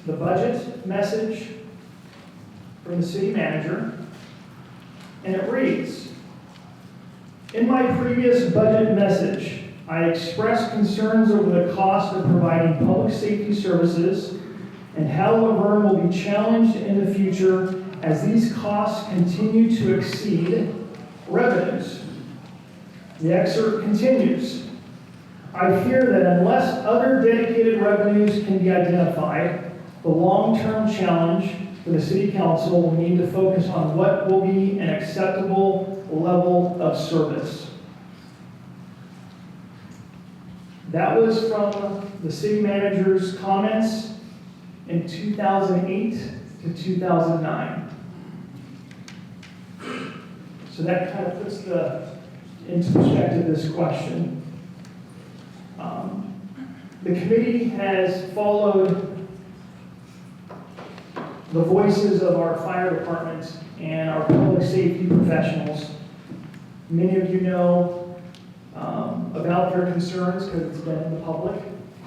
budget message from the city manager. And it reads, "In my previous budget message, I expressed concerns over the cost of providing public safety services and how Laverne will be challenged in the future as these costs continue to exceed revenues." The excerpt continues, "I fear that unless other dedicated revenues can be identified, the long-term challenge for the City Council will need to focus on what will be an acceptable level of service." That was from the city manager's comments in 2008 to 2009. So that kind of puts into perspective this question. The committee has followed the voices of our fire department and our public safety professionals. Many of you know about their concerns because it's been in the public,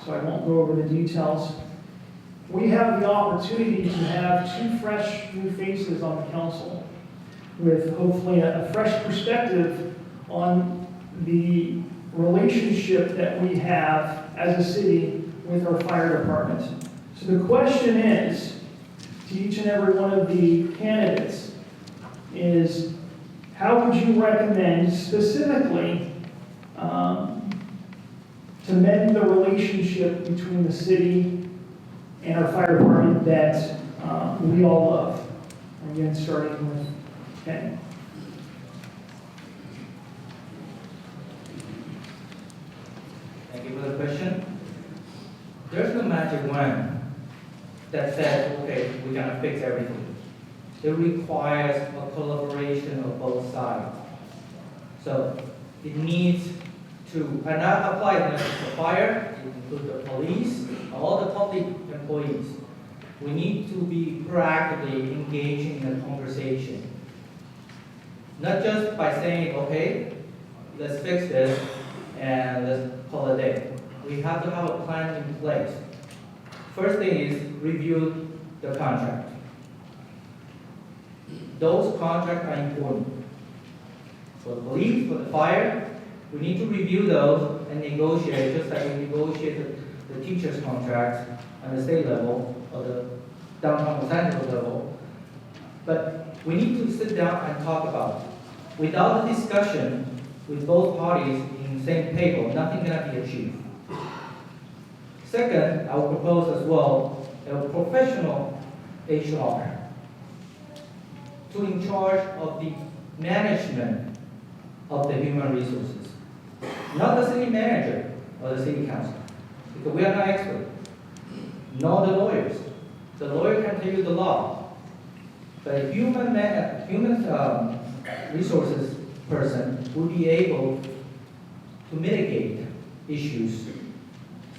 so I won't go over the details. We have the opportunity to have two fresh new faces on the council with hopefully a fresh perspective on the relationship that we have as a city with our fire department. So the question is, to each and every one of the candidates, is how would you recommend specifically to mend the relationship between the city and our fire department that we all love? Again, starting with Ken. Thank you for the question. There's no magic wand that says, okay, we're gonna fix everything. It requires a collaboration of both sides. So it needs to, and that applies not just to fire, it includes the police, all the public employees. We need to be proactively engaging in the conversation. Not just by saying, okay, let's fix this and let's call it a day. We have to have a plan in place. First thing is review the contract. Those contracts are important. For the police, for the fire, we need to review those and negotiate, just like we negotiate the teacher's contracts on the state level or the downtown Los Angeles level. But we need to sit down and talk about it. Without the discussion with both parties in the same table, nothing cannot be achieved. Second, I will propose as well a professional HR to in charge of the management of the human resources. Not the city manager or the city council, because we are not experts. Nor the lawyers. The lawyer can tell you the law. But a human resources person will be able to mitigate issues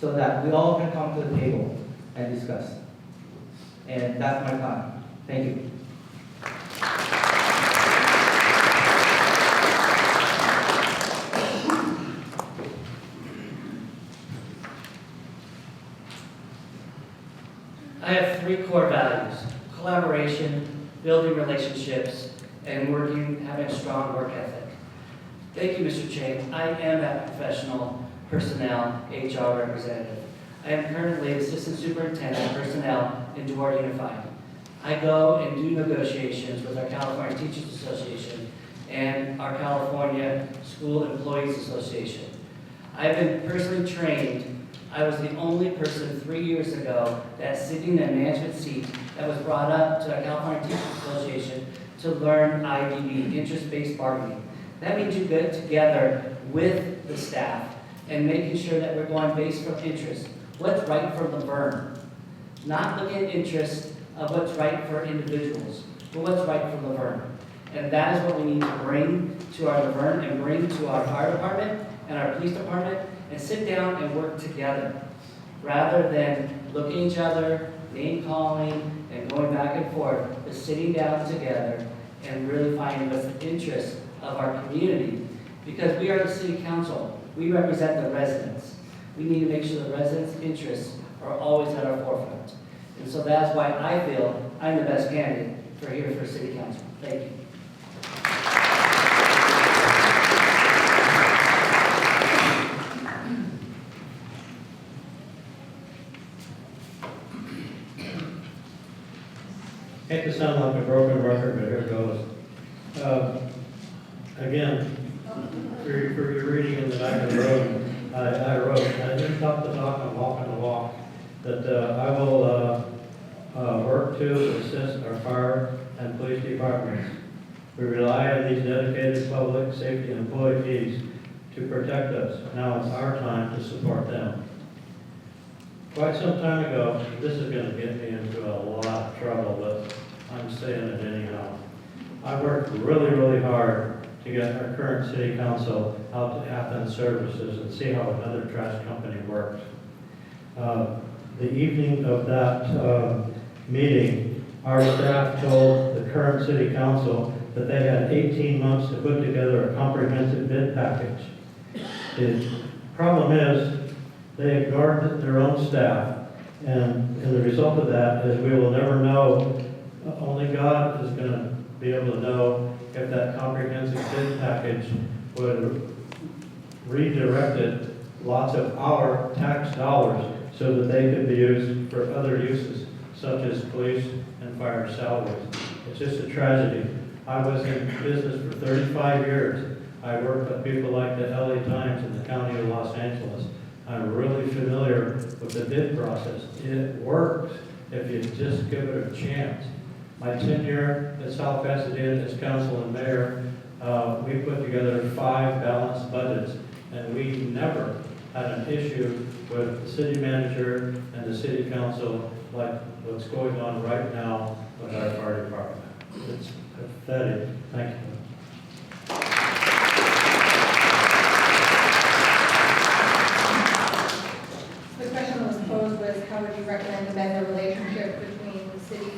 so that we all can come to the table and discuss. And that's my plan. Thank you. I have three core values: collaboration, building relationships, and having a strong work ethic. Thank you, Mr. Chang. I am a professional personnel HR representative. I am currently Assistant Superintendent of Personnel in Duarte Unified. I go and do negotiations with our California Teachers Association and our California School Employees Association. I've been personally trained I was the only person 3 years ago that's sitting in a management seat that was brought up to a California Teachers Association to learn IBB, interest-based bargaining. That means you get together with the staff and making sure that we're going based from interest. What's right for Laverne? Not looking at interest of what's right for individuals, but what's right for Laverne. And that is what we need to bring to our Laverne and bring to our fire department and our police department and sit down and work together rather than looking at each other, name calling, and going back and forth, but sitting down together and really finding what's the interest of our community. Because we are the city council. We represent the residents. We need to make sure the residents' interests are always at our forefront. And so that's why I feel I'm the best candidate for here for city council. Thank you. Hate to sound like a broken record, but here goes. Again, for your reading in the back of the road, I wrote, I didn't talk the talk, I'm walking the walk, that I will work to assist our fire and police departments. We rely on these dedicated public safety employees to protect us. Now it's our time to support them. Quite some time ago, this is going to get me into a lot of trouble, but I'm saying it anyhow. I worked really, really hard to get our current city council out to Athens Services and see how another trash company worked. The evening of that meeting, our staff told the current city council that they had 18 months to put together a comprehensive bid package. The problem is they ignored their own staff, and the result of that is we will never know. Only God is going to be able to know if that comprehensive bid package would have redirected lots of our tax dollars so that they could be used for other uses, such as police and fire salaries. It's just a tragedy. I was in business for 35 years. I worked with people like the LA Times in the county of Los Angeles. I'm really familiar with the bid process. It works if you just give it a chance. My tenure at South Pasadena as council and mayor, we put together 5 balanced budgets, and we never had an issue with the city manager and the city council like what's going on right now with our fire department. It's pathetic. Thank you. The question that was posed was, how would you recommend amend the relationship between the city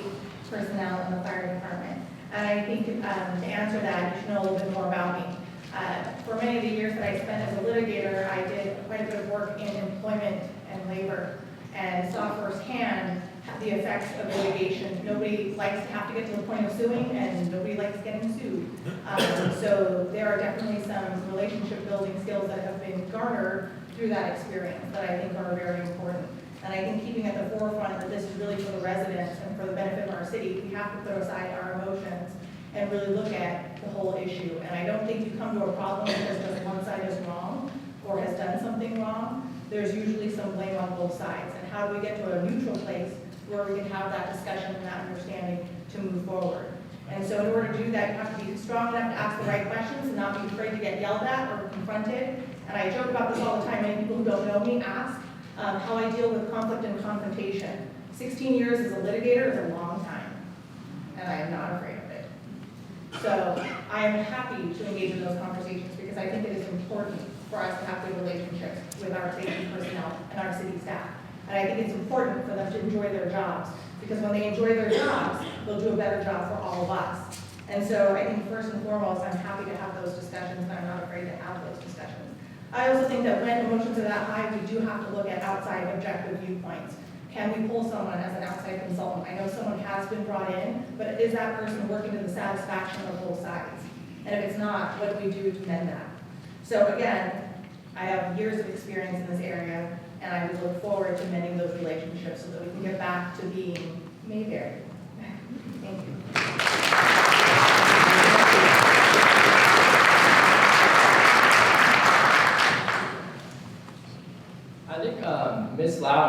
personnel and the fire department? And I think to answer that, you should know a little bit more about me. For many of the years that I spent as a litigator, I did quite a bit of work in employment and labor and saw firsthand the effects of litigation. Nobody likes to have to get to the point of suing, and nobody likes getting sued. So there are definitely some relationship building skills that have been garnered through that experience that I think are very important. And I think keeping at the forefront that this is really for the residents and for the benefit of our city, we have to put aside our emotions and really look at the whole issue. And I don't think you come to a problem because one side is wrong or has done something wrong. There's usually some blame on both sides. And how do we get to a neutral place where we can have that discussion and that understanding to move forward? And so in order to do that, you have to be strong enough to ask the right questions and not be afraid to get yelled at or confronted. And I joke about this all the time. Many people who don't know me ask how I deal with conflict and confrontation. 16 years as a litigator is a long time, and I am not afraid of it. So I am happy to engage in those conversations because I think it is important for us to have good relationships with our safety personnel and our city staff. And I think it's important for them to enjoy their jobs, because when they enjoy their jobs, they'll do a better job for all of us. And so I think first and foremost, I'm happy to have those discussions, and I'm not afraid to have those discussions. I also think that when emotions are that high, we do have to look at outside objective viewpoints. Can we pull someone as an outside consultant? I know someone has been brought in, but is that person working to the satisfaction of both sides? And if it's not, what do we do to mend that? So again, I have years of experience in this area, and I would look forward to mending those relationships so that we can get back to being Mayberry. Thank you. I think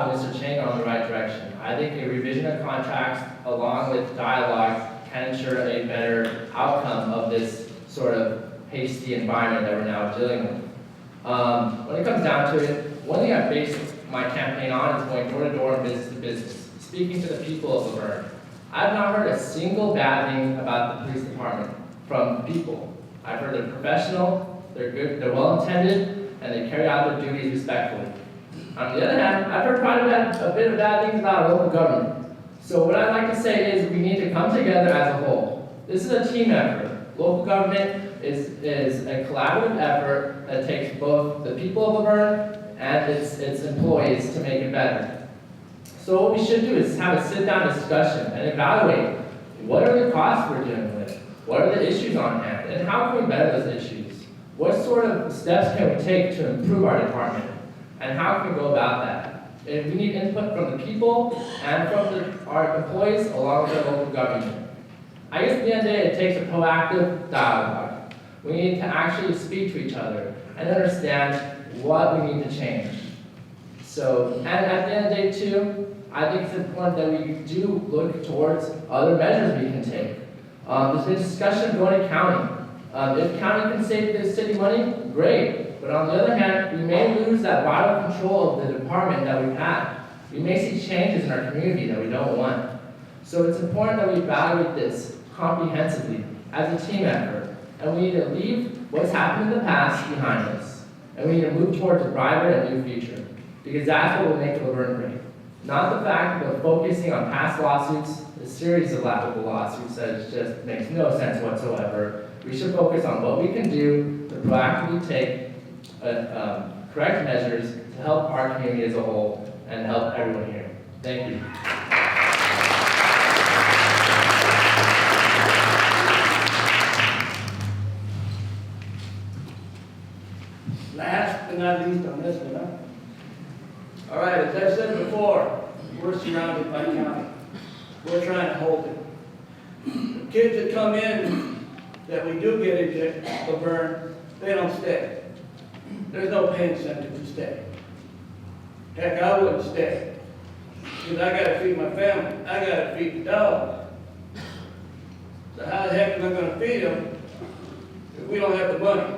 applaud Mr. Chang on the right direction. I think a revision of contracts along with dialogue can ensure a better outcome of this sort of hasty environment that we're now dealing with. When it comes down to it, one thing I based my campaign on is going door to door and business to business, speaking to the people of Verne. I've not heard a single bad thing about the police department from people. I've heard they're professional, they're good, they're well intended, and they carry out their duties respectfully. On the other hand, I've heard quite a bit of bad things about local government. So what I'd like to say is we need to come together as a whole. This is a team effort. Local government is a collaborative effort that takes both the people of Verne and its employees to make it better. So what we should do is have a sit-down discussion and evaluate what are the costs we're dealing with, what are the issues on hand, and how can we better those issues? What sort of steps can we take to improve our department, and how can we go about that? And we need input from the people and from our employees along with our local government. I guess at the end of the day, it takes a proactive dialogue. We need to actually speak to each other and understand what we need to change. So, and at the end of the day too, I think it's important that we do look towards other measures we can take. There's been discussion of going to county. If county can save the city money, great. But on the other hand, we may lose that vital control of the department that we've had. We may see changes in our community that we don't want. So it's important that we evaluate this comprehensively as a team effort. And we need to leave what's happened in the past behind us. And we need to move towards a brighter and new future. Because that's what will make Laverne great. Not the fact of focusing on past lawsuits, a series of laughable lawsuits that just makes no sense whatsoever. We should focus on what we can do to proactively take correct measures to help our community as a whole and help everyone here. Thank you. Last but not least on this one, huh? All right, as I said before, we're surrounded by county. We're trying to hold it. The kids that come in that we do get into Verne, they don't stay. There's no pay incentive to stay. Heck, I wouldn't stay. Because I gotta feed my family. I gotta feed the dog. So how the heck am I gonna feed them if we don't have the money?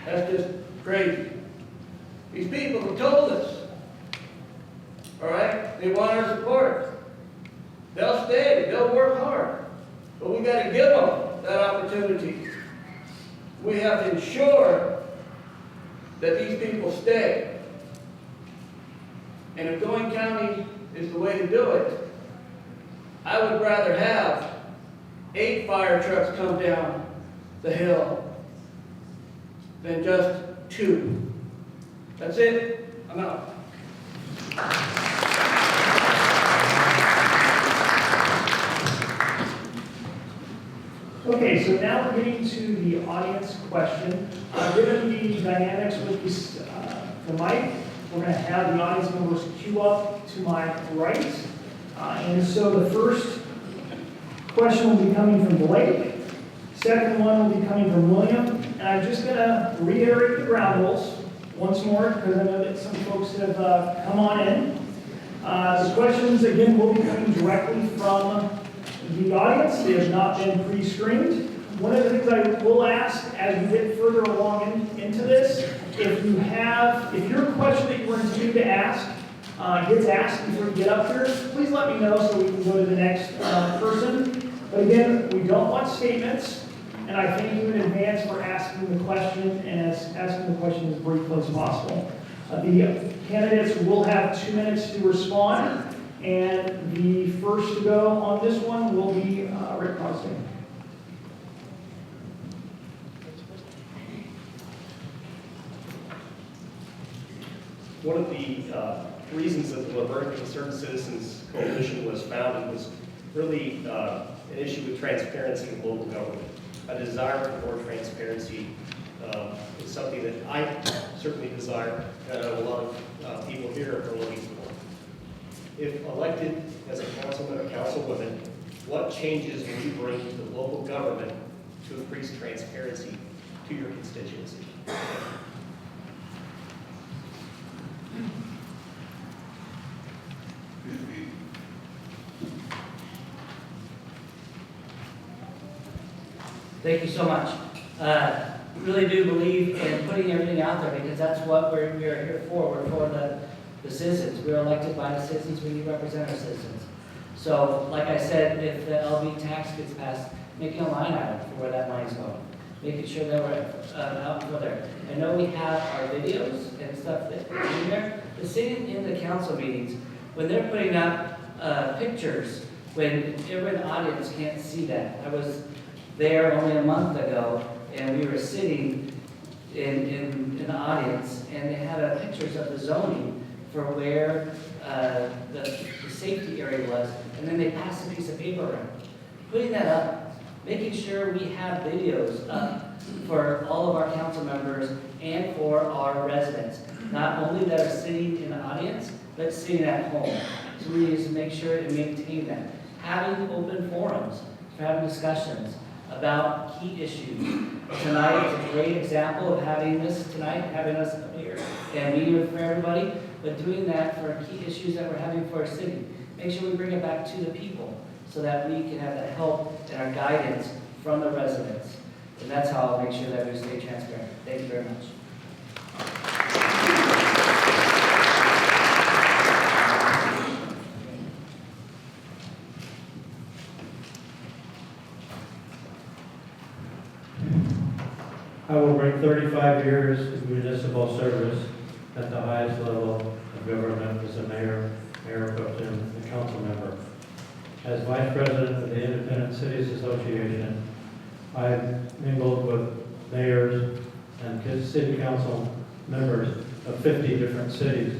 That's just crazy. These people have told us, all right, they want our support. They'll stay, they'll work hard, but we got to give them that opportunity. We have to ensure that these people stay. And if going county is the way to do it, I would rather have 8 fire trucks come down the hill than just 2. That's it. I'm out. Okay, so now we're getting to the audience question. Given the dynamics with this, the mic, we're going to have the audience members queue up to my right. And so the first question will be coming from Blake. Second one will be coming from William. And I'm just going to reiterate the ground rules once more, because I know that some folks have come on in. The questions, again, will be coming directly from the audience. They have not been pre-screened. One of the things I will ask as we get further along into this, if your question that you were intending to ask gets asked before you get up here, please let me know so we can go to the next person. But again, we don't want statements. And I thank you in advance for asking the question and asking the question as briefly as possible. The candidates will have 2 minutes to respond, and the first to go on this one will be Rick Crosby. One of the reasons that the Laverne Concerned Citizens Coalition was founded was really an issue with transparency in local government. A desire for more transparency is something that I certainly desire, and a lot of people here are looking for. If elected as a councilman or councilwoman, what changes will you bring to the local government to increase transparency to your constituency? Thank you so much. Really do believe in putting everything out there because that's what we are here for. We're for the citizens. We're elected by the citizens. We need to represent our citizens. So, like I said, if the LV tax gets passed, making a line item for where that money's going. Making sure that we're out for there. I know we have our videos and stuff that are in there. But sitting in the council meetings, when they're putting up pictures, when everyone in the audience can't see that. I was there only a month ago, and we were sitting in the audience, and they had pictures of the zoning for where the safety area was, and then they passed a piece of paper around. Putting that up, making sure we have videos up for all of our council members and for our residents, not only that are sitting in the audience, but sitting at home. So we need to make sure and maintain that. Having open forums, having discussions about key issues. Tonight is a great example of having this tonight, having us up here and meeting with everybody, but doing that for key issues that we're having for our city. Make sure we bring it back to the people so that we can have the help and our guidance from the residents. And that's how I'll make sure that we stay transparent. Thank you very much. I will bring 35 years of municipal service at the highest level of government as a mayor, mayor pro tem, and council member. As vice president of the Independent Cities Association, I've mingled with mayors and city council members of 50 different cities.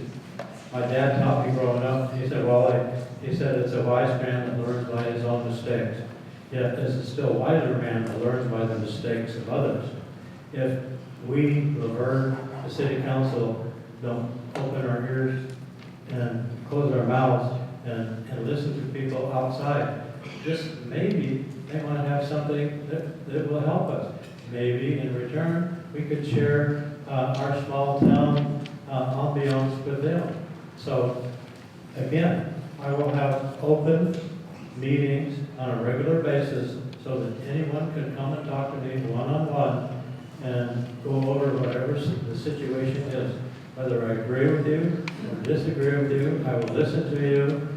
My dad taught me growing up, he said, he said it's a wise man that learns by his own mistakes. Yet it's a still wiser man that learns by the mistakes of others. If we, Laverne, the city council, don't open our ears and close our mouths and listen to people outside, just maybe they want to have something that will help us. Maybe in return, we could share our small town ambiance with them. So again, I will have open meetings on a regular basis so that anyone can come and talk to me one-on-one and go over whatever the situation is. Whether I agree with you or disagree with you, I will listen to you.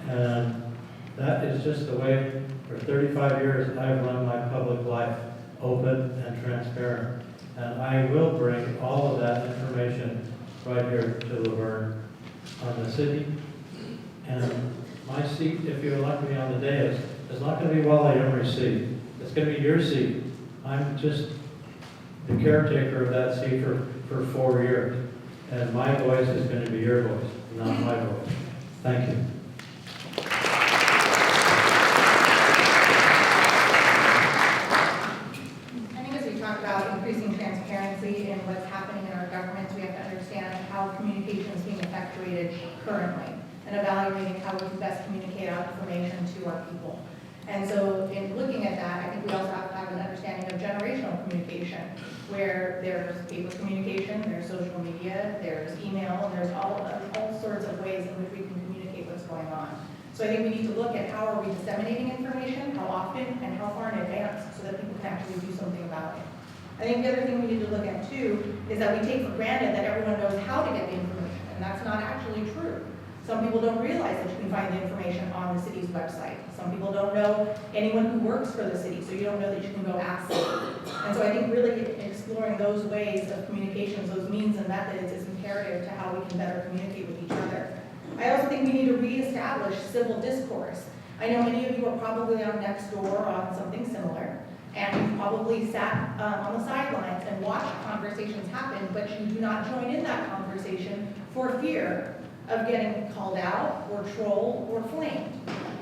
And that is just the way, for 35 years, I've run my public life, open and transparent. And I will bring all of that information right here to Laverne on the city. And my seat, if you elect me on the dais, is not going to be Wally Emery's seat. It's going to be your seat. I'm just the caretaker of that seat for 4 years. And my voice is going to be your voice, not my voice. Thank you. I think as we talk about increasing transparency in what's happening in our government, we have to understand how communication is being effectuated currently and evaluating how we can best communicate our information to our people. And so in looking at that, I think we also have to have an understanding of generational communication, where there's paper communication, there's social media, there's email, and there's all sorts of ways in which we can communicate what's going on. So I think we need to look at how are we disseminating information, how often, and how far in advance, so that people can actually do something about it. I think the other thing we need to look at too is that we take for granted that everyone knows how to get the information, and that's not actually true. Some people don't realize that you can find the information on the city's website. Some people don't know anyone who works for the city, so you don't know that you can go ask them. And so I think really exploring those ways of communications, those means and methods is imperative to how we can better communicate with each other. I also think we need to reestablish civil discourse. I know many of you are probably on Nextdoor on something similar, and you've probably sat on the sidelines and watched conversations happen, but you do not join in that conversation for fear of getting called out or trolled or flamed.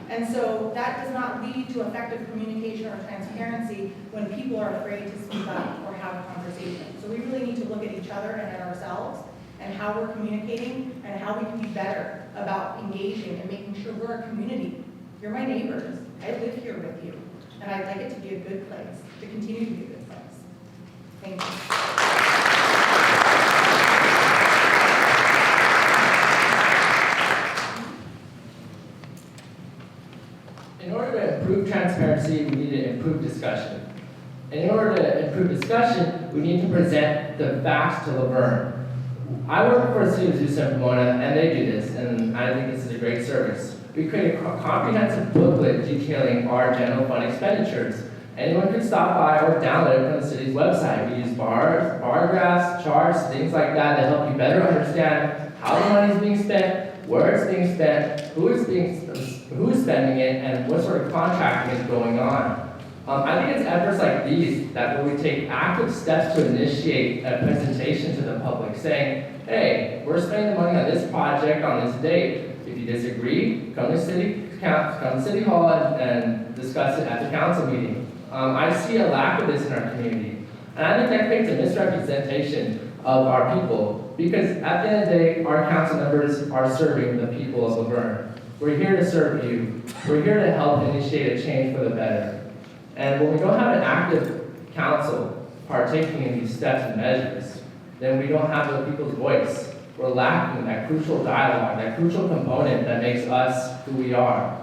And so that does not lead to effective communication or transparency when people are afraid to speak up or have conversations. So we really need to look at each other and at ourselves and how we're communicating and how we can be better about engaging and making sure we're a community. You're my neighbors. I live here with you. And I'd like it to be a good place, to continue to be a good place. Thank you. In order to improve transparency, we need to improve discussion. in order to improve discussion, we need to present the facts to Laverne. I work for the City of Azusa and Pomona, and they do this, and I think this is a great service. We create a comprehensive booklet detailing our general fund expenditures. Anyone can stop by or download it from the city's website. We use bar graphs, charts, things like that to help you better understand how the money is being spent, where it's being spent, who is spending it, and what sort of contracting is going on. I think it's efforts like these that where we take active steps to initiate a presentation to the public saying, hey, we're spending the money on this project on this date. If you disagree, come to City Hall and discuss it at the council meeting. I see a lack of this in our community. And I think that creates a misrepresentation of our people, because at the end of the day, our council members are serving the people of Laverne. We're here to serve you. We're here to help initiate a change for the better. And when we don't have an active council partaking in these steps and measures, then we don't have the people's voice. We're lacking that crucial dialogue, that crucial component that makes us who we are.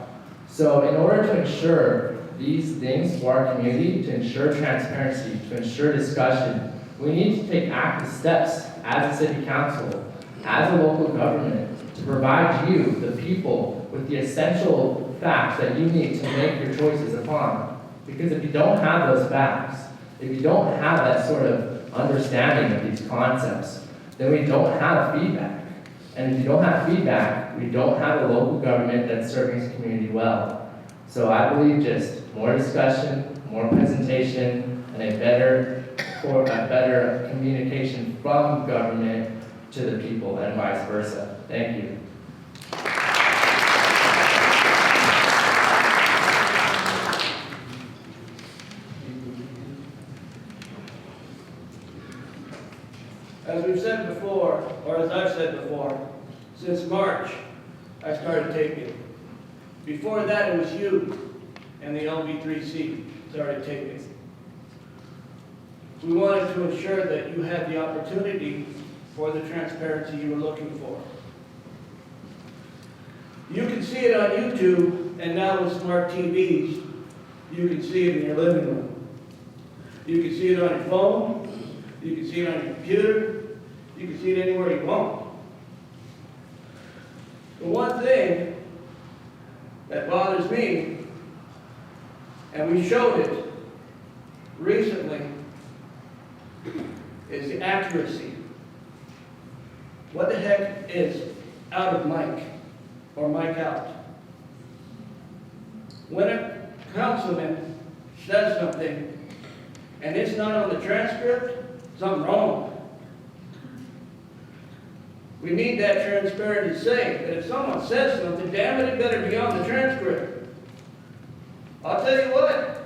So in order to ensure these things for our community, to ensure transparency, to ensure discussion, we need to take active steps as a city council, as a local government, to provide you, the people, with the essential facts that you need to make your choices upon. Because if you don't have those facts, if you don't have that sort of understanding of these concepts, then we don't have feedback. And if you don't have feedback, we don't have a local government that's serving its community well. So I believe just more discussion, more presentation, and a better communication from government to the people and vice versa. Thank you. As we've said before, or as I've said before, since March, I started taping. Before that, it was you and the LV3C started taping. We wanted to ensure that you had the opportunity for the transparency you were looking for. You can see it on YouTube, and now with smart TVs, you can see it in your living room. You can see it on your phone, you can see it on your computer, you can see it anywhere you want. The one thing that bothers me, and we showed it recently, is the accuracy. What the heck is out of mic or mic out? When a councilman says something and it's not on the transcript, something's wrong. We need that transparency to say that if someone says something, damn it better be on the transcript. I'll tell you what,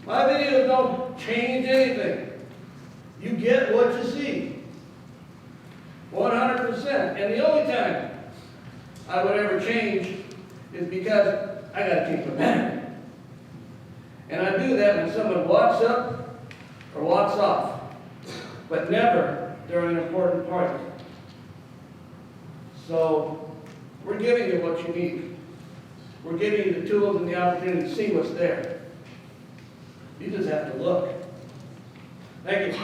my videos don't change anything. You get what you see, 100%. And the only time I would ever change is because I got to change my battery. And I do that when someone walks up or walks off, but never during an important part. So we're giving you what you need. We're giving you the tools and the opportunity to see what's there. You just have to look. Thank you.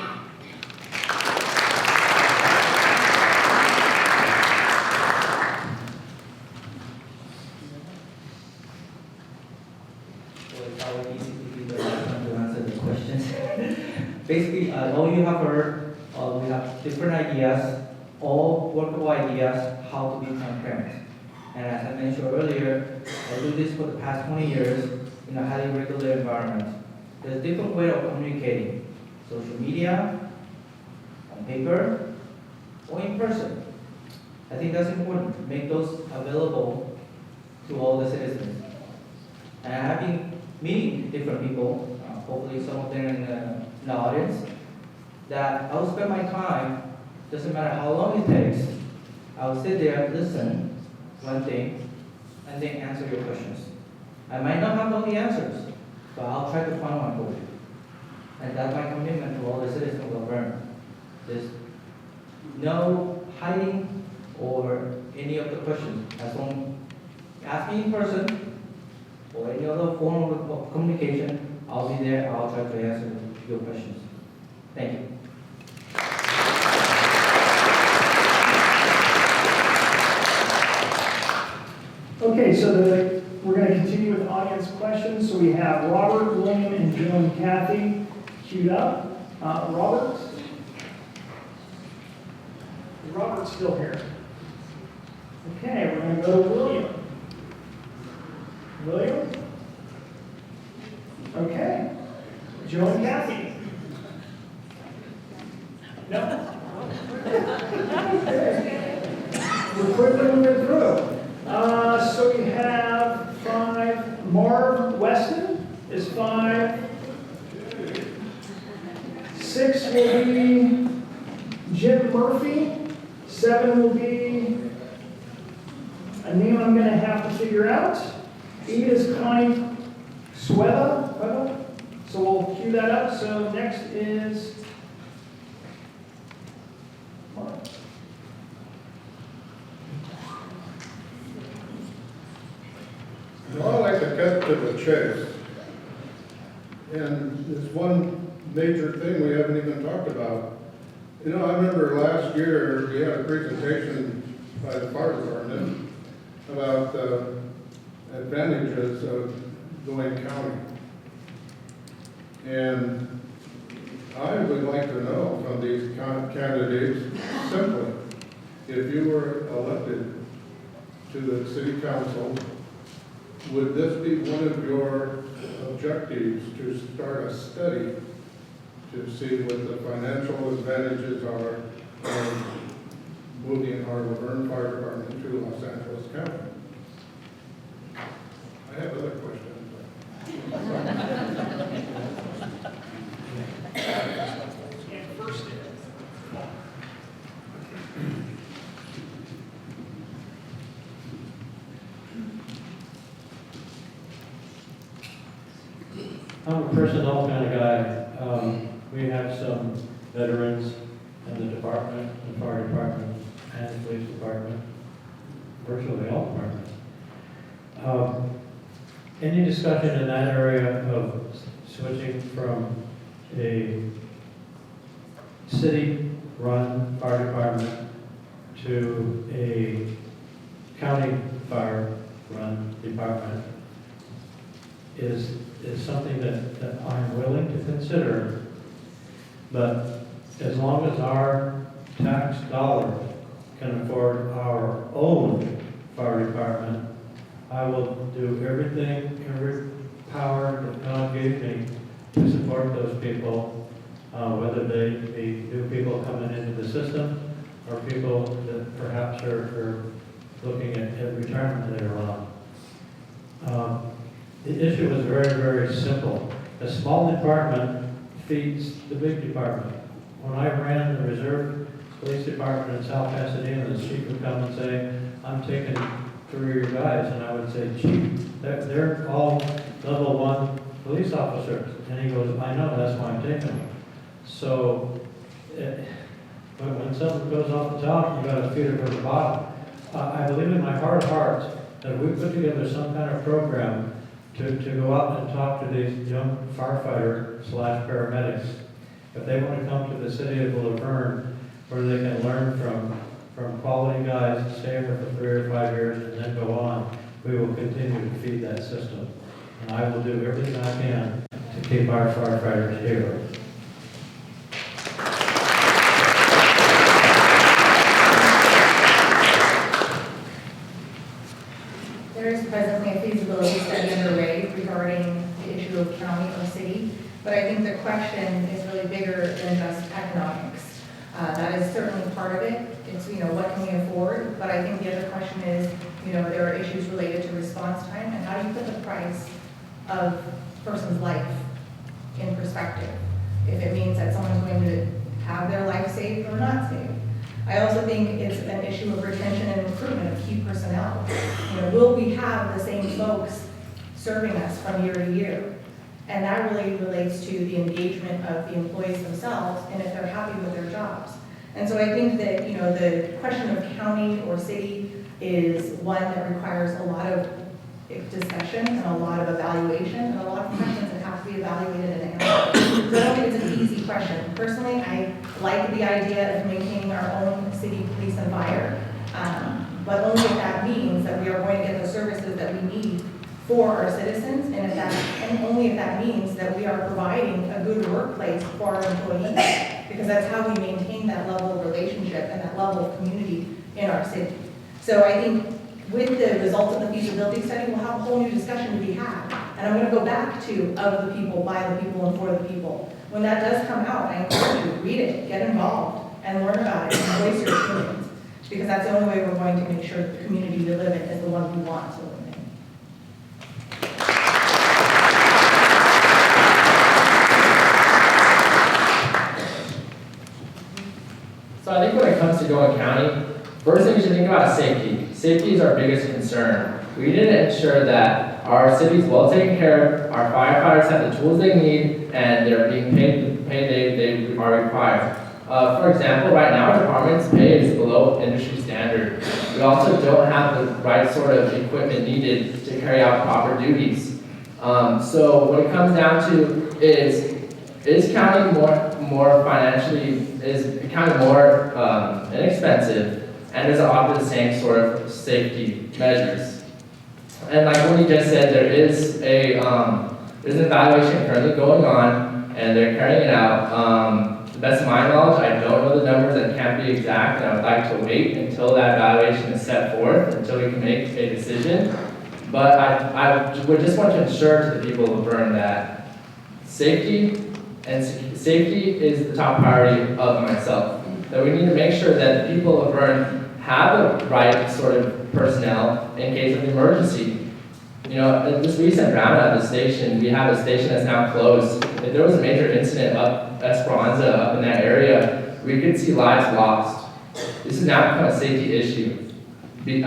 Basically, all you have heard, we have different ideas, all workable ideas, how to be transparent. And as I mentioned earlier, I do this for the past 20 years in a highly regulated environment. There's a different way of communicating, social media, on paper, or in person. I think that's important, to make those available to all the citizens. And I have been meeting different people, hopefully some of them in the audience, that I will spend my time, doesn't matter how long it takes, I will sit there and listen one thing, and then answer your questions. I might not have all the answers, but I'll try to find one for you. And that's my commitment to all the citizens of Verne. There's no hiding or any of the questions. As long as ask me in person or any other form of communication, I'll be there, I'll try to answer your questions. Thank you. Okay, so we're going to continue with audience questions. So we have Robert, William, and Jill and Kathy queued up. Robert? Is Robert still here? Okay, we're going to go to William. William? Okay. Jill and Kathy? No? We're quickly moving through. So we have 5. Marv Weston is 5. 6 will be Jim Murphy. 7 will be a name I'm going to have to figure out. 8 is Connie Sueda. So we'll cue that up. So next is Marv. Well, I'd like to cut to the chase. And there's one major thing we haven't even talked about. You know, I remember last year we had a presentation by the fire department about the advantages of going county. And I would like to know from these candidates simply, if you were elected to the city council, would this be one of your objectives to start a study to see what the financial advantages are of moving our Verne Fire Department to Los Angeles County? I have other questions. I'm a personnel kind of guy. We have some veterans in the department, the fire department, and the police department, virtually all departments. Any discussion in that area of switching from a city-run fire department to a county fire-run department is something that I'm willing to consider, but as long as our tax dollars can afford our own fire department, I will do everything, every power that God gave me to support those people, whether they be new people coming into the system or people that perhaps are looking at retirement later on. The issue is very, very simple. A small department feeds the big department. When I ran the reserve police department in South Pasadena, the chief would come and say, I'm taking 3 of your guys, and I would say, Chief, they're all level 1 police officers. And he goes, I know, that's why I'm taking them. So when something goes off the top, you got to feed it from the bottom. I believe in my heart of hearts that if we put together some kind of program to go out and talk to these young firefighter/paramedics, if they want to come to the city of Verne, where they can learn from quality guys, stay there for 3 or 5 years, and then go on, we will continue to feed that system. And I will do everything I can to keep our firefighters here. There is presently a feasibility study underway regarding the issue of county or city, but I think the question is really bigger than just economics. That is certainly part of it. It's, what can we afford? But I think the other question is, there are issues related to response time and how do you put the price of a person's life in perspective? If it means that someone's going to have their life saved or not saved. I also think it's an issue of retention and recruitment of key personnel. Will we have the same folks serving us from year to year? And that really relates to the engagement of the employees themselves and if they're happy with their jobs. And so I think that, the question of county or city is one that requires a lot of discussion and a lot of evaluation and a lot of questions that have to be evaluated and answered. because I don't think it's an easy question. Personally, I like the idea of maintaining our own city police and fire, but only if that means that we are going to get the services that we need for our citizens, and only if that means that we are providing a good workplace for our employees, because that's how we maintain that level of relationship and that level of community in our city. So I think with the results of the feasibility study, we'll have a whole new discussion to be had. And I'm going to go back to of the people, by the people, and for the people. When that does come out, I encourage you to read it, get involved, and learn about it, and voice your opinions. Because that's the only way we're going to make sure that the community we live in is the one we want to live in. So I think when it comes to Gill County, first thing you should think about is safety. Safety is our biggest concern. We need to ensure that our city is well taken care of, our firefighters have the tools they need, and they're being paid the pay they are required. For example, right now our department's pay is below industry standard. We also don't have the right sort of equipment needed to carry out proper duties. So what it comes down to is county more financially, is county more inexpensive, and does it offer the same sort of safety measures? And like what you just said, there's an evaluation currently going on, and they're carrying it out. To the best of my knowledge, I don't know the numbers and can't be exact, and I would like to wait until that evaluation is set forth, until we can make a decision. But I would just want to ensure to the people of Verne that safety is the top priority of myself. That we need to make sure that the people of Verne have the right sort of personnel in case of emergency. You know, at this recent brownout at the station, we have a station that's now closed. If there was a major incident up Esperanza, up in that area, we could see lives lost. This is now become a safety issue. This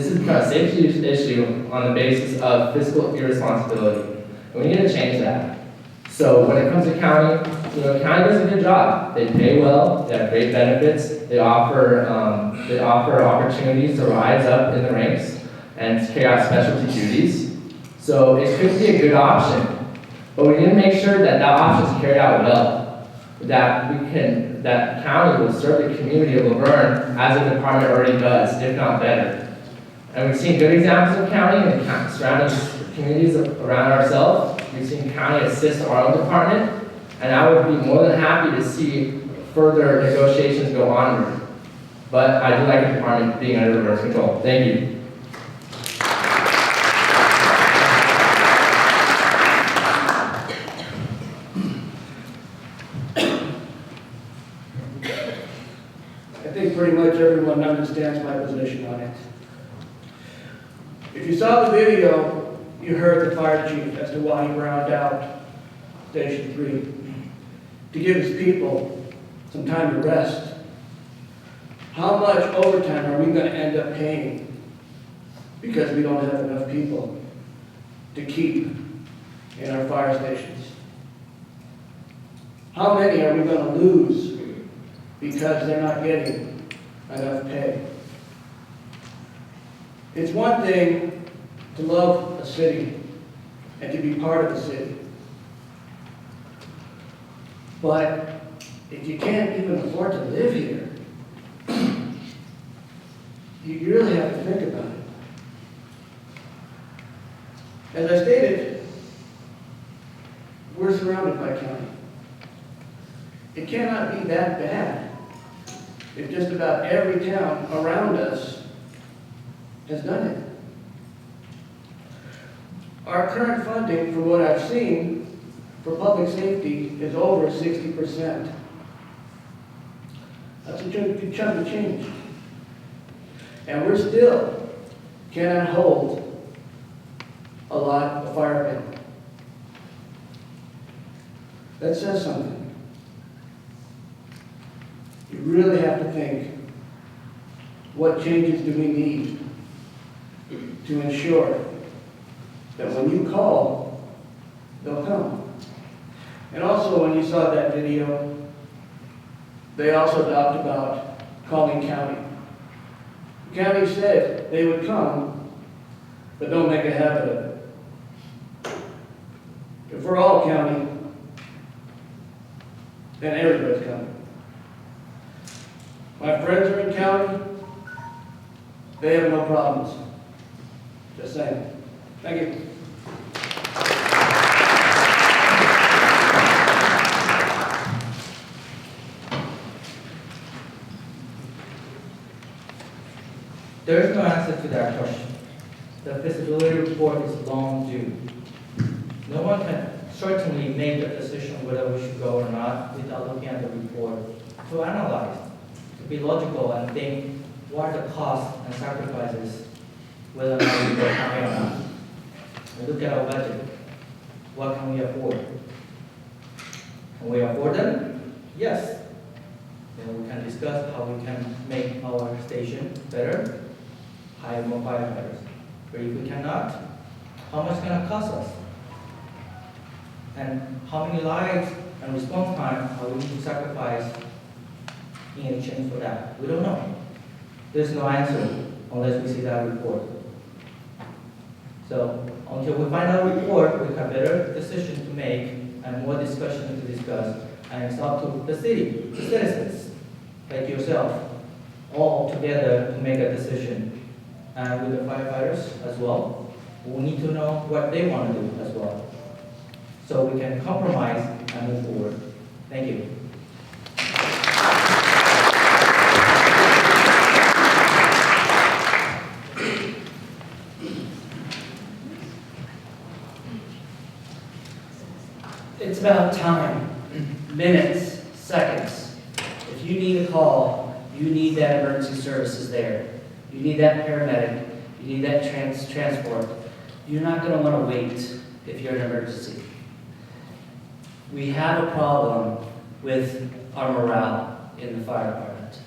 has become a safety issue on the basis of fiscal irresponsibility. And we need to change that. So when it comes to county, county does a good job. They pay well, they have great benefits, they offer opportunities to rise up in the ranks and carry out specialty duties. So it could be a good option. But we need to make sure that option is carried out well. That county will serve the community of Laverne as the department already does, if not better. And we've seen good examples of county and surrounding communities around ourselves. We've seen county assist our own department, and I would be more than happy to see further negotiations go onward. But I do like the department being under reverse control. Thank you. I think pretty much everyone understands my position on it. If you saw the video, you heard the fire chief as to why he rounded out Station 3, to give his people some time to rest. How much overtime are we going to end up paying because we don't have enough people to keep in our fire stations? How many are we going to lose because they're not getting enough pay? It's one thing to love a city and to be part of the city. But if you can't even afford to live here, you really have to think about it. As I stated, we're surrounded by county. It cannot be that bad if just about every town around us has done it. Our current funding, from what I've seen, for public safety is over 60%. That's a good chunk of change. And we're still cannot hold a lot of firemen. That says something. You really have to think, what changes do we need to ensure that when you call, they'll come? And also, when you saw that video, they also talked about calling county. The county said they would come, but don't make a habit of it. If we're all county, then everybody's coming. My friends are in county, they have no problems. Just saying. Thank you. There is no answer to that question. The feasibility report is long due. No one can certainly make a decision whether we should go or not without looking at the report to analyze, to be logical and think what are the costs and sacrifices, whether or not we go high or not. We look at our budget. What can we afford? Can we afford them? Yes. Then we can discuss how we can make our station better, hire more firefighters. But if we cannot, how much can it cost us? And how many lives and response time are we need to sacrifice in exchange for that? We don't know. There's no answer unless we see that report. So until we find out the report, we have better decision to make and more discussion to discuss. And it's up to the city, the citizens, like yourself, all together to make a decision. And with the firefighters as well, we need to know what they want to do as well, so we can compromise and move forward. Thank you. It's about time, minutes, seconds. If you need a call, you need that emergency services there. You need that paramedic, you need that transport. You're not going to want to wait if you're in an emergency. We have a problem with our morale in the fire department.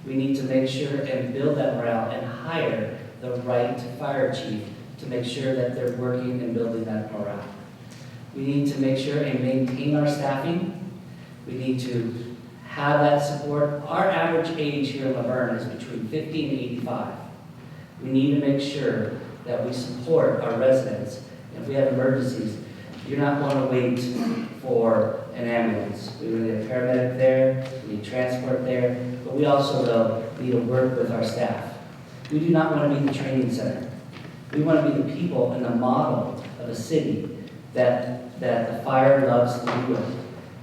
We need to make sure and build that morale and hire the right fire chief to make sure that they're working and building that morale. We need to make sure and maintain our staffing. We need to have that support. Our average age here in Laverne is between 50 and 85. We need to make sure that we support our residents. If we have emergencies, you're not going to wait for an ambulance. We need a paramedic there, we need transport there, but we also, though, need to work with our staff. We do not want to be the training center. We want to be the people and the model of a city that the fire loves to be with.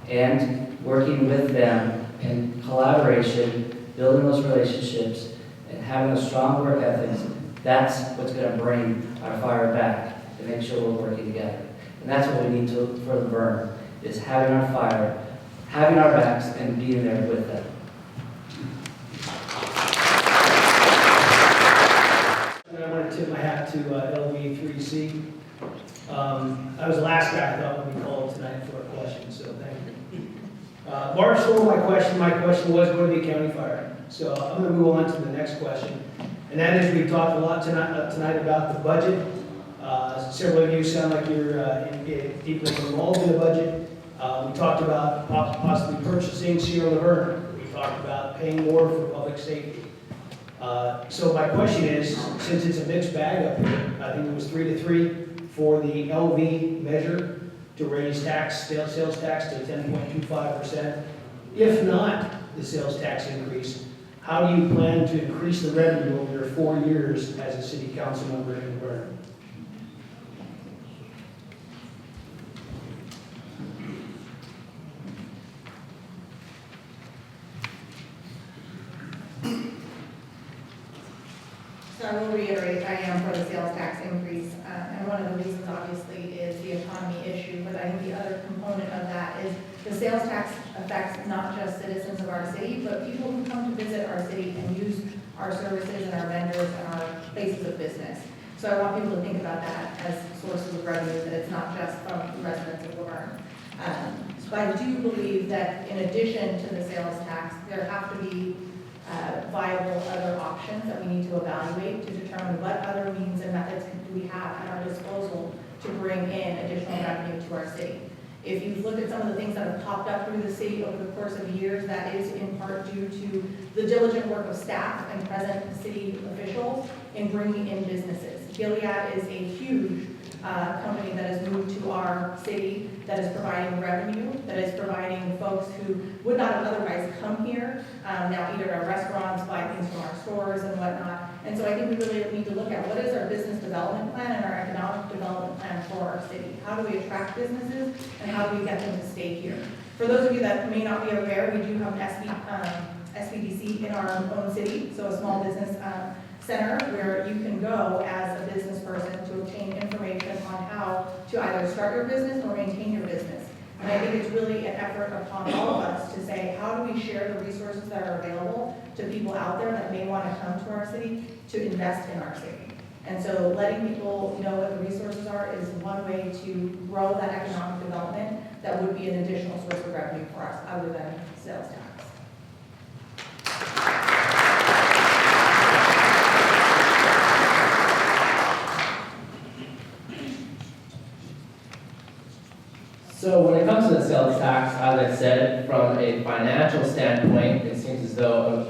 And working with them in collaboration, building those relationships, and having a strong work ethic, that's what's going to bring our fire back and make sure we're working together. And that's what we need to for the Verne, is having our fire, having our backs, and being there with them. And I want to tip my hat to LV3C. I was the last guy I thought would be called tonight for a question, so thank you. Bart stole my question. My question was going to be county fire. So I'm going to move on to the next question. And that is, we talked a lot tonight about the budget. Several of you sound like you're deeply involved in the budget. We talked about possibly purchasing Sierra Laverne. We talked about paying more for public safety. So my question is, since it's a mixed bag up here, I think it was 3-3 for the LV measure to raise sales tax to 10.25%. If not the sales tax increase, how do you plan to increase the revenue over your 4 years as a city council member in Verne? So I will reiterate, I am for the sales tax increase, and one of the reasons obviously is the economy issue, but I think the other component of that is the sales tax affects not just citizens of our city, but people who come to visit our city and use our services and our vendors and our places of business. So I want people to think about that as sources of revenue, that it's not just from the residents of Laverne. So I do believe that in addition to the sales tax, there have to be viable other options that we need to evaluate to determine what other means and methods do we have at our disposal to bring in additional revenue to our city. If you look at some of the things that have popped up through the city over the course of years, that is in part due to the diligent work of staff and present city officials in bringing in businesses. Gilead is a huge company that has moved to our city, that is providing revenue, that is providing folks who would not have otherwise come here, now eat at our restaurants, buy things from our stores and whatnot. And so I think we really need to look at what is our business development plan and our economic development plan for our city. How do we attract businesses and how do we get them to stay here? For those of you that may not be aware, we do have an SBDC in our own city, so a small business center where you can go as a business person to obtain information on how to either start your business or maintain your business. And I think it's really an effort upon all of us to say, how do we share the resources that are available to people out there that may want to come to our city to invest in our city? And so letting people know what the resources are is one way to grow that economic development that would be an additional source of revenue for us other than sales tax. So when it comes to the sales tax, as I said, from a financial standpoint, it seems as though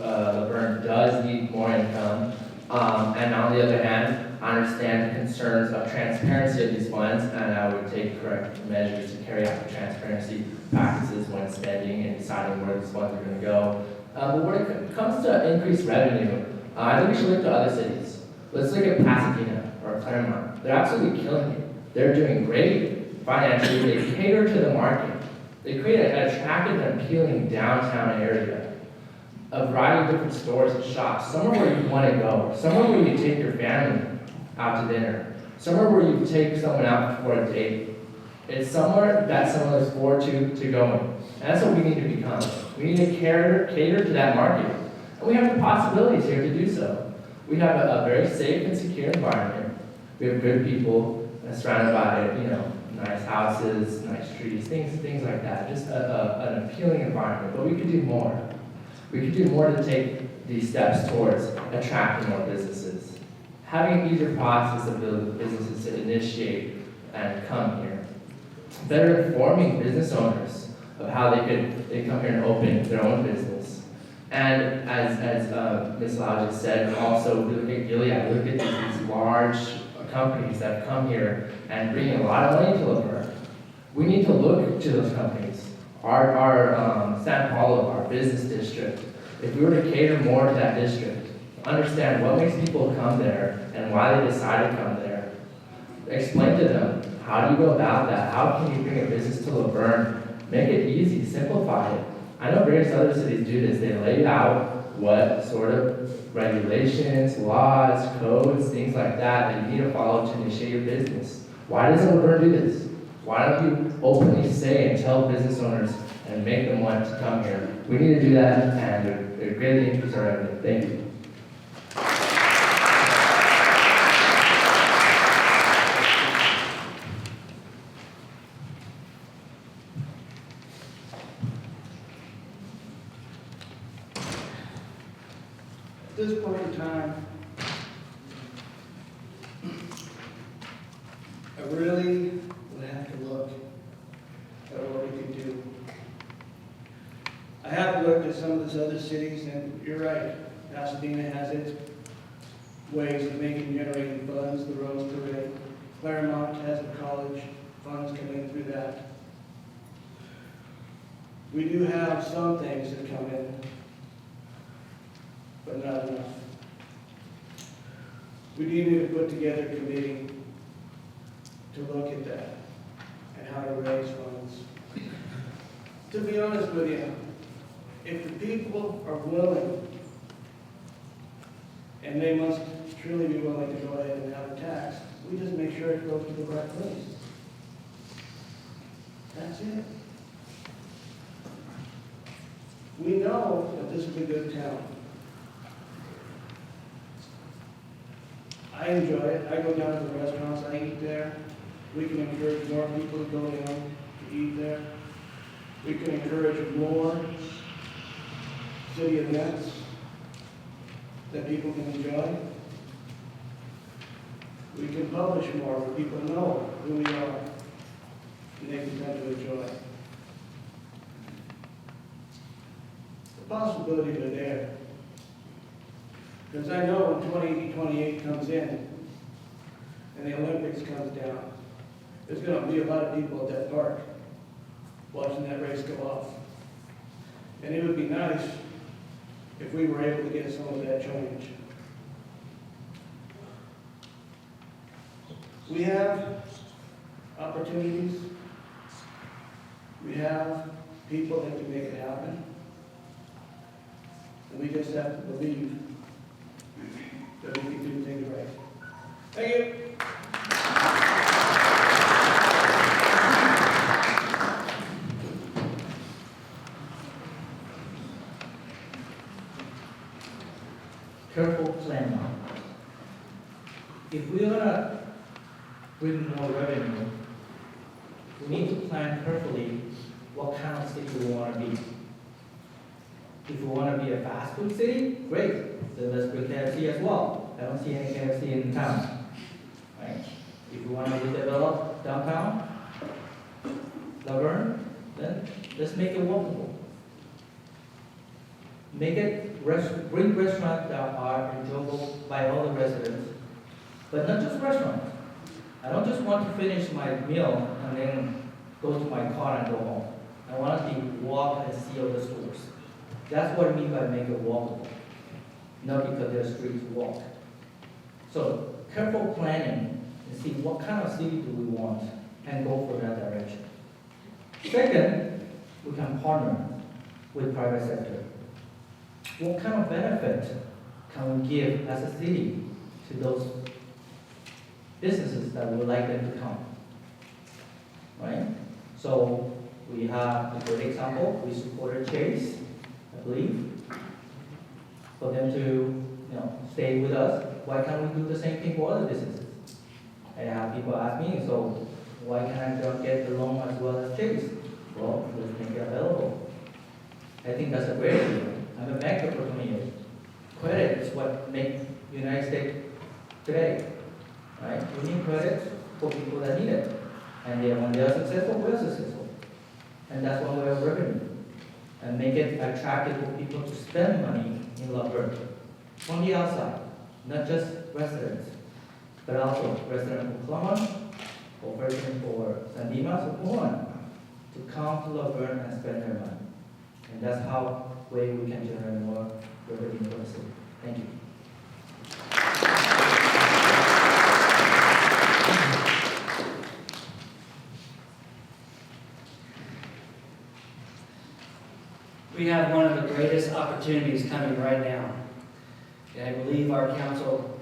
Verne does need more income. And on the other hand, I understand the concerns of transparency of these funds, and I would take correct measures to carry out the transparency practices when spending and deciding where these funds are going to go. But when it comes to increased revenue, I think we should look to other cities. Let's look at Pasadena or Claremont. They're absolutely killing it. They're doing great financially. They cater to the market. They create an attractive and appealing downtown area. A variety of different stores and shops. Somewhere where you want to go. Somewhere where you take your family out to dinner. Somewhere where you take someone out for a date. It's somewhere that someone looks forward to going. And that's what we need to become. We need to cater to that market. And we have the possibilities here to do so. We have a very safe and secure environment. We have good people surrounded by, nice houses, nice trees, things like that. Just an appealing environment. But we could do more. We could do more to take these steps towards attracting more businesses. Having an easier process of the businesses to initiate and come here. Better informing business owners of how they come here and open their own business. And as Ms. Lau just said, also we look at Gilead, we look at these large companies that have come here and bring a lot of money to Laverne. We need to look to those companies. Our San Paulo, our business district, if we were to cater more to that district, understand what makes people come there and why they decide to come there, explain to them, how do you go about that? How can you bring a business to Laverne? Make it easy, simplify it. I know various other cities do this. They lay out what sort of regulations, laws, codes, things like that you need to follow to initiate your business. Why doesn't Laverne do this? Why don't you openly say and tell business owners and make them want to come here? We need to do that, and it greatly increase our revenue. Thank you. At this point in time, I really would have to look at what we could do. I have looked at some of these other cities, and you're right, Pasadena has its ways of generating funds, the roads through it. Claremont has the college funds coming through that. We do have some things that come in, but not enough. We do need to put together a committee to look at that and how to raise funds. To be honest with you, if the people are willing, and they must truly be willing to go ahead and have a tax, we just make sure it goes to the right place. That's it. We know that this is a good town. I enjoy it. I go down to the restaurants, I eat there. We can encourage more people to go down to eat there. We can encourage more city events that people can enjoy. We can publish more where people know who we are and they can come to enjoy. The possibilities are there. Because I know when 2028 comes in, and the Olympics comes down, there's gonna be a lot of people at that park watching that race go off. And it would be nice if we were able to get some of that change. We have opportunities. We have people that can make it happen. And we just have to believe that we can do things right. Thank you. Careful planning. If we're gonna bring more revenue, we need to plan carefully what kind of city we wanna be. If we wanna be a fast food city, great, then let's bring KFC as well. I don't see any KFC in town, right? If we wanna redevelop downtown, Laverne, then let's make it walkable. Make it bring restaurants that are enjoyable by all the residents, but not just restaurants. I don't just want to finish my meal and then go to my car and go home. I want to walk and see all the stores. That's what I mean by make it walkable, not because there's streets to walk. So careful planning and see what kind of city do we want and go for that direction. Second, we can partner with private sector. What kind of benefit can we give as a city to those businesses that would like them to come? Right? So we have a good example. We supported Chase, I believe, for them to stay with us. Why can't we do the same thing for other businesses? I have people ask me, so why can't I not get the loan as well as Chase? Well, let's make it available. I think that's a great idea. I'm a banker for 20 years. Credit is what makes the United States today, right? We need credit for people that need it. And then when they are successful, we're successful. And that's one way of revenue. And make it attractive for people to spend money in Laverne. On the outside, not just residents, but also residents from Columbus, or residents for San Dimas or Pomona, to come to Laverne and spend their money. And that's how way we can generate more revenue for the city. Thank you. We have one of the greatest opportunities coming right now. And I believe our council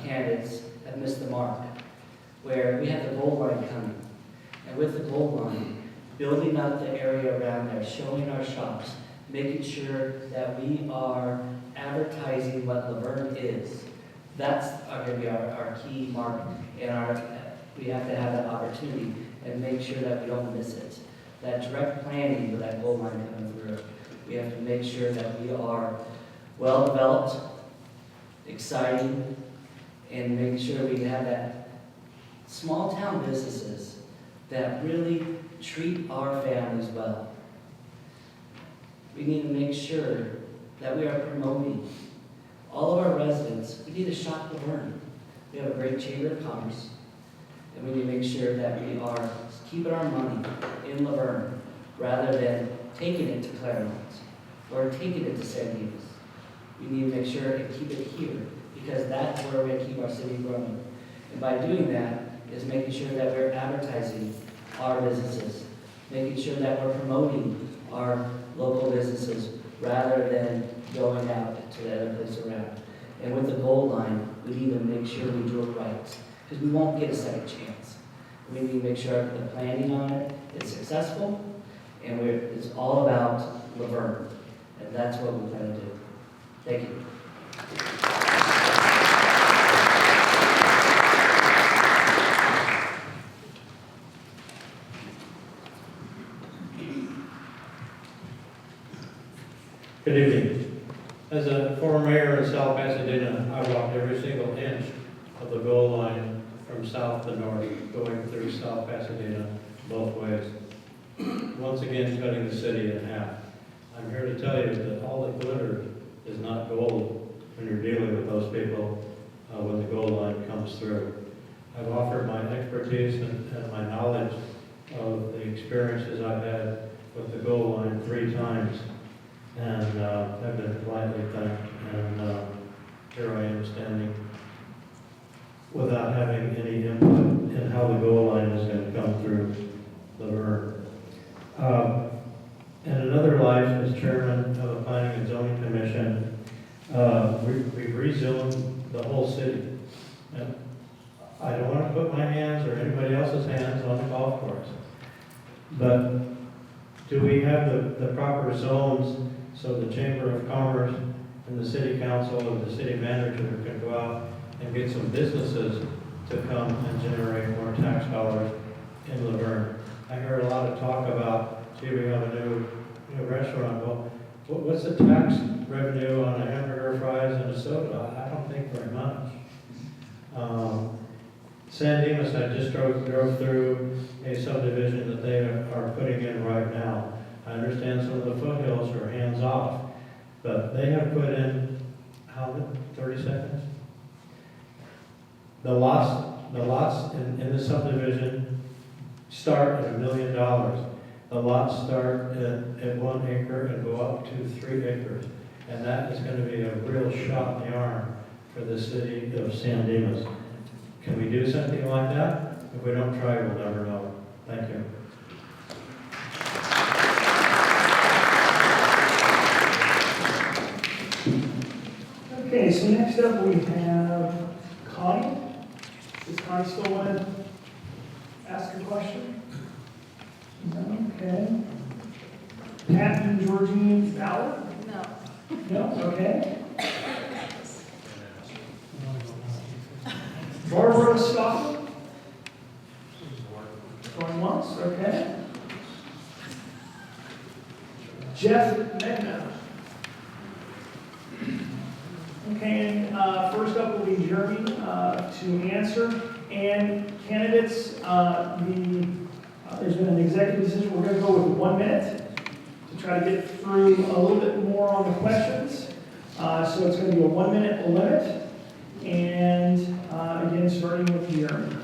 candidates have missed the mark, where we have the gold line coming. And with the gold line, building up the area around there, showing our shops, making sure that we are advertising what Laverne is. That's going to be our key mark, and we have to have that opportunity and make sure that we don't miss it. That direct planning with that gold line coming through, we have to make sure that we are well developed, exciting, and make sure we have that small town businesses that really treat our families well. We need to make sure that we are promoting all of our residents. We need to shop Laverne. We have a great chamber of commerce, and we need to make sure that we are keeping our money in Laverne rather than taking it to Claremont or taking it to San Dimas. We need to make sure and keep it here, because that's where we're going to keep our city growing. And by doing that is making sure that we're advertising our businesses, making sure that we're promoting our local businesses rather than going out to the other place around. And with the gold line, we need to make sure we do it right, because we won't get a second chance. We need to make sure the planning on it is successful, and it's all about Laverne, and that's what we plan to do. Thank you. Good evening. As a former mayor in South Pasadena, I walked every single inch of the goal line from south to north, going through South Pasadena both ways. Once again, cutting the city in half. I'm here to tell you that all that glitters is not gold when you're dealing with those people when the goal line comes through. I've offered my expertise and my knowledge of the experiences I've had with the goal line 3 times, and I've been politely thanked, and here I am standing without having any input in how the goal line is going to come through Laverne. In another life, as chairman of the Planning and Zoning Commission, we've rezoned the whole city. And I don't want to put my hands or anybody else's hands on the golf course, but do we have the proper zones so the Chamber of Commerce and the City Council and the City Manager can go out and get some businesses to come and generate more tax dollars in Laverne? I heard a lot of talk about, gee, we have a new restaurant. Well, what's the tax revenue on a hamburger, fries, and a soda? I don't think very much. San Dimas, I just drove through a subdivision that they are putting in right now. I understand some of the foothills are hands off, but they have put in, how many, 30 seconds? The lots in the subdivision start at $1 million. The lots start at 1 acre and go up to 3 acres. And that is going to be a real shot in the arm for the city of San Dimas. Can we do something like that? If we don't try, we'll never know. Thank you. Okay, so next up we have Connie. Does Connie still want to ask a question? No? Okay. Pat and Georgine Ballard? No. No? Okay. Barbara Stockton? Going once? Okay. Jeff Megna? Okay, and first up will be Jeremy to answer. And candidates, there's been an executive decision. We're going to go with 1 minute to try to get through a little bit more on the questions. So it's going to be a 1 minute limit. And again, starting with Jeremy.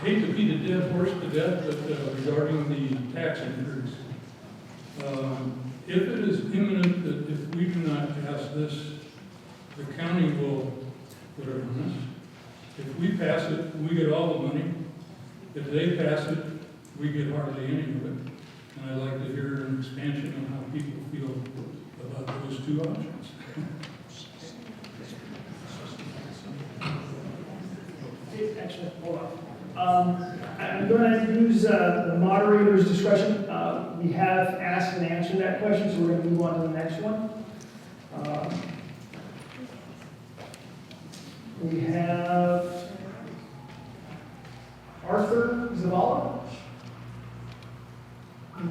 Hate to beat a dead horse to death, but regarding the tax increase. If it is imminent that if we do not pass this, the county will put it on us. If we pass it, we get all the money. If they pass it, we get hardly any of it. And I'd like to hear an expansion on how people feel about those 2 options. Actually, hold on. I'm going to use the moderator's discretion. We have asked and answered that question, so we're going to move on to the next one. We have Arthur Zavala.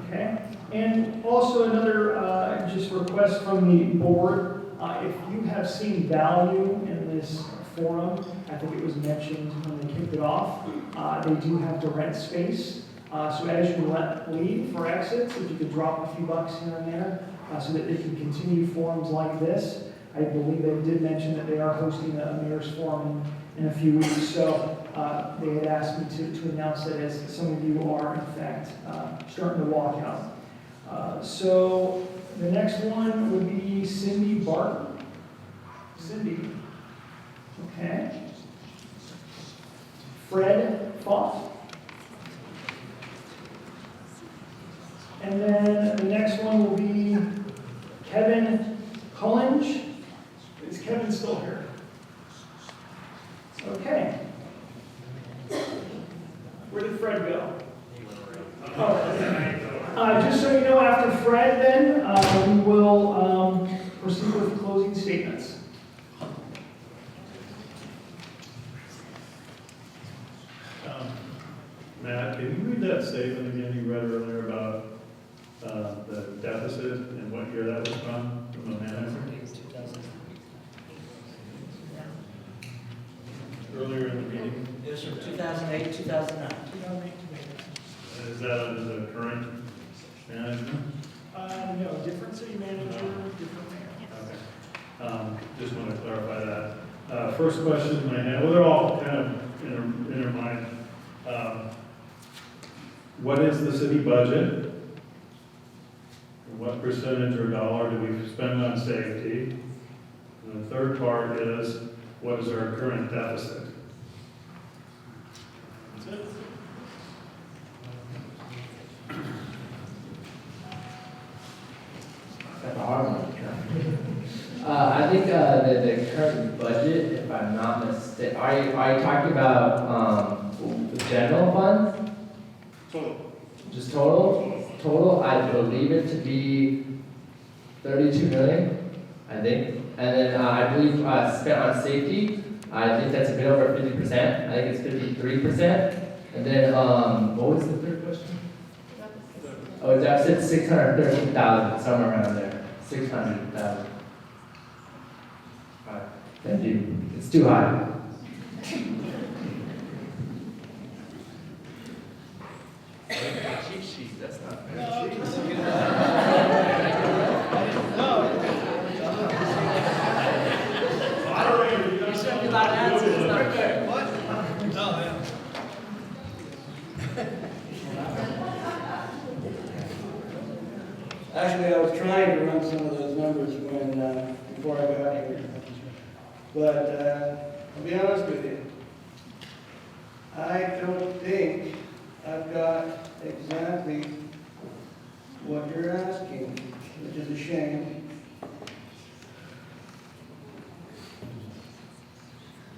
Okay. And also another just request from the board. If you have seen value in this forum, I think it was mentioned when they kicked it off, they do have to rent space. So as you leave for exits, if you could drop a few bucks here and there so that they can continue forums like this. I believe they did mention that they are hosting a mayor's forum in a few weeks. So they had asked me to announce that as some of you are, in fact, starting to walk out. So the next one would be Cindy Barton. Cindy. Okay. Fred Foss. And then the next one will be Kevin Cullinge. Is Kevin still here? Okay. Where did Fred go? Oh, okay. Just so you know, after Fred, then we will proceed with closing statements. Matt, can you read that statement again you read earlier about the deficit and what year that was from the manager? Earlier in the meeting? It was from 2008, 2009. Is that under the current management? No, different city manager, different mayor. Okay. Just want to clarify that. First question I have, well, they're all kind of intertwined. What is the city budget? And what percentage or dollar do we spend on safety? And the third part is, what is our current deficit? That's it. That's a hard one. I think the current budget, if I'm not mistaken, are you talking about general funds? Total. Just total? Total, I believe it to be 32 million, I think. And then I believe spent on safety, I think that's a bit over 50%. I think it's 53%. And then what was the third question? Oh, deficit 613,000, somewhere around there. 600,000. All right, thank you. It's too high. Cheat sheet, that's not fair. You shouldn't be allowed to answer, it's not fair. What? Oh, yeah. Actually, I was trying to run some of those numbers when, before I got here. But, I'll be honest with you. I don't think I've got exactly what you're asking, which is a shame.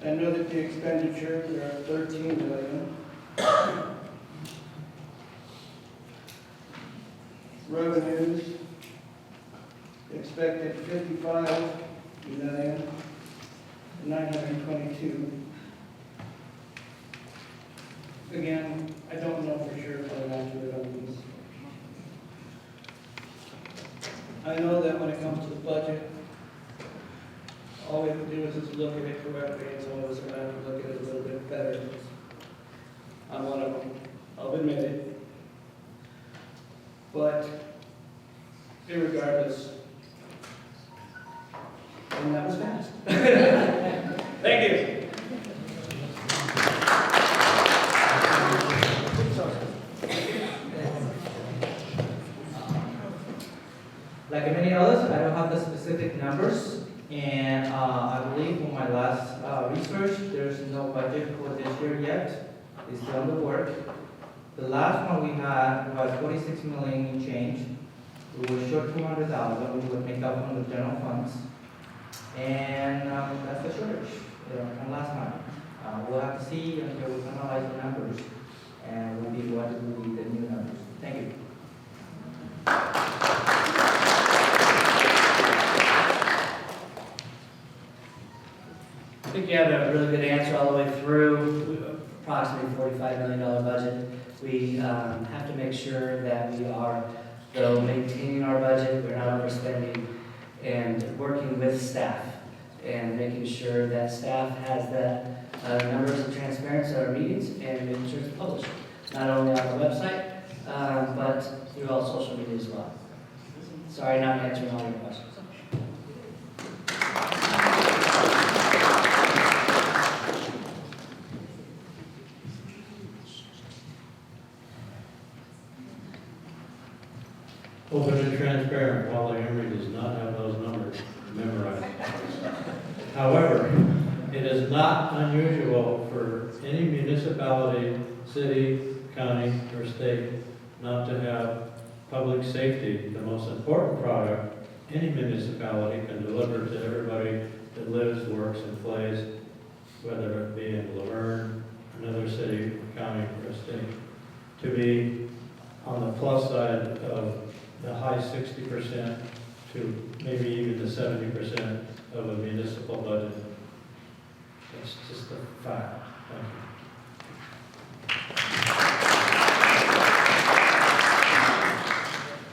I know that the expenditures are 13 million. Revenues expected 55,922,000. Again, I don't know for sure if I'm accurate on these. I know that when it comes to the budget, all we have to do is just look at it correctly, and some of us are going to have to look at it a little bit better. I'm one of them, I'll admit it. But irregardless, and that was fast. Thank you. Like many others, I don't have the specific numbers, and I believe from my last research, there's no budget for this year yet. It's still on the work. The last one we had was 46 million in change. We were short 200,000, we would make up from the general funds. And that's the shortage from last time. We'll have to see until we finalize the numbers, and we'll be what will be the new numbers. Thank you. I think you have a really good answer all the way through, approximately $45 million budget. We have to make sure that we are, though, maintaining our budget, we're not overspending, and working with staff, and making sure that staff has the numbers of transparency at our meetings, and making sure it's published, not only on the website, but through all social media as well. Sorry, not answering all your questions. Open and transparent, Wally Emery does not have those numbers memorized. However, it is not unusual for any municipality, city, county, or state not to have public safety, the most important product any municipality can deliver to everybody that lives, works, and plays, whether it be in Laverne, another city, county, or state, to be on the plus side of the high 60% to maybe even the 70% of a municipal budget. That's just a fact. Thank you.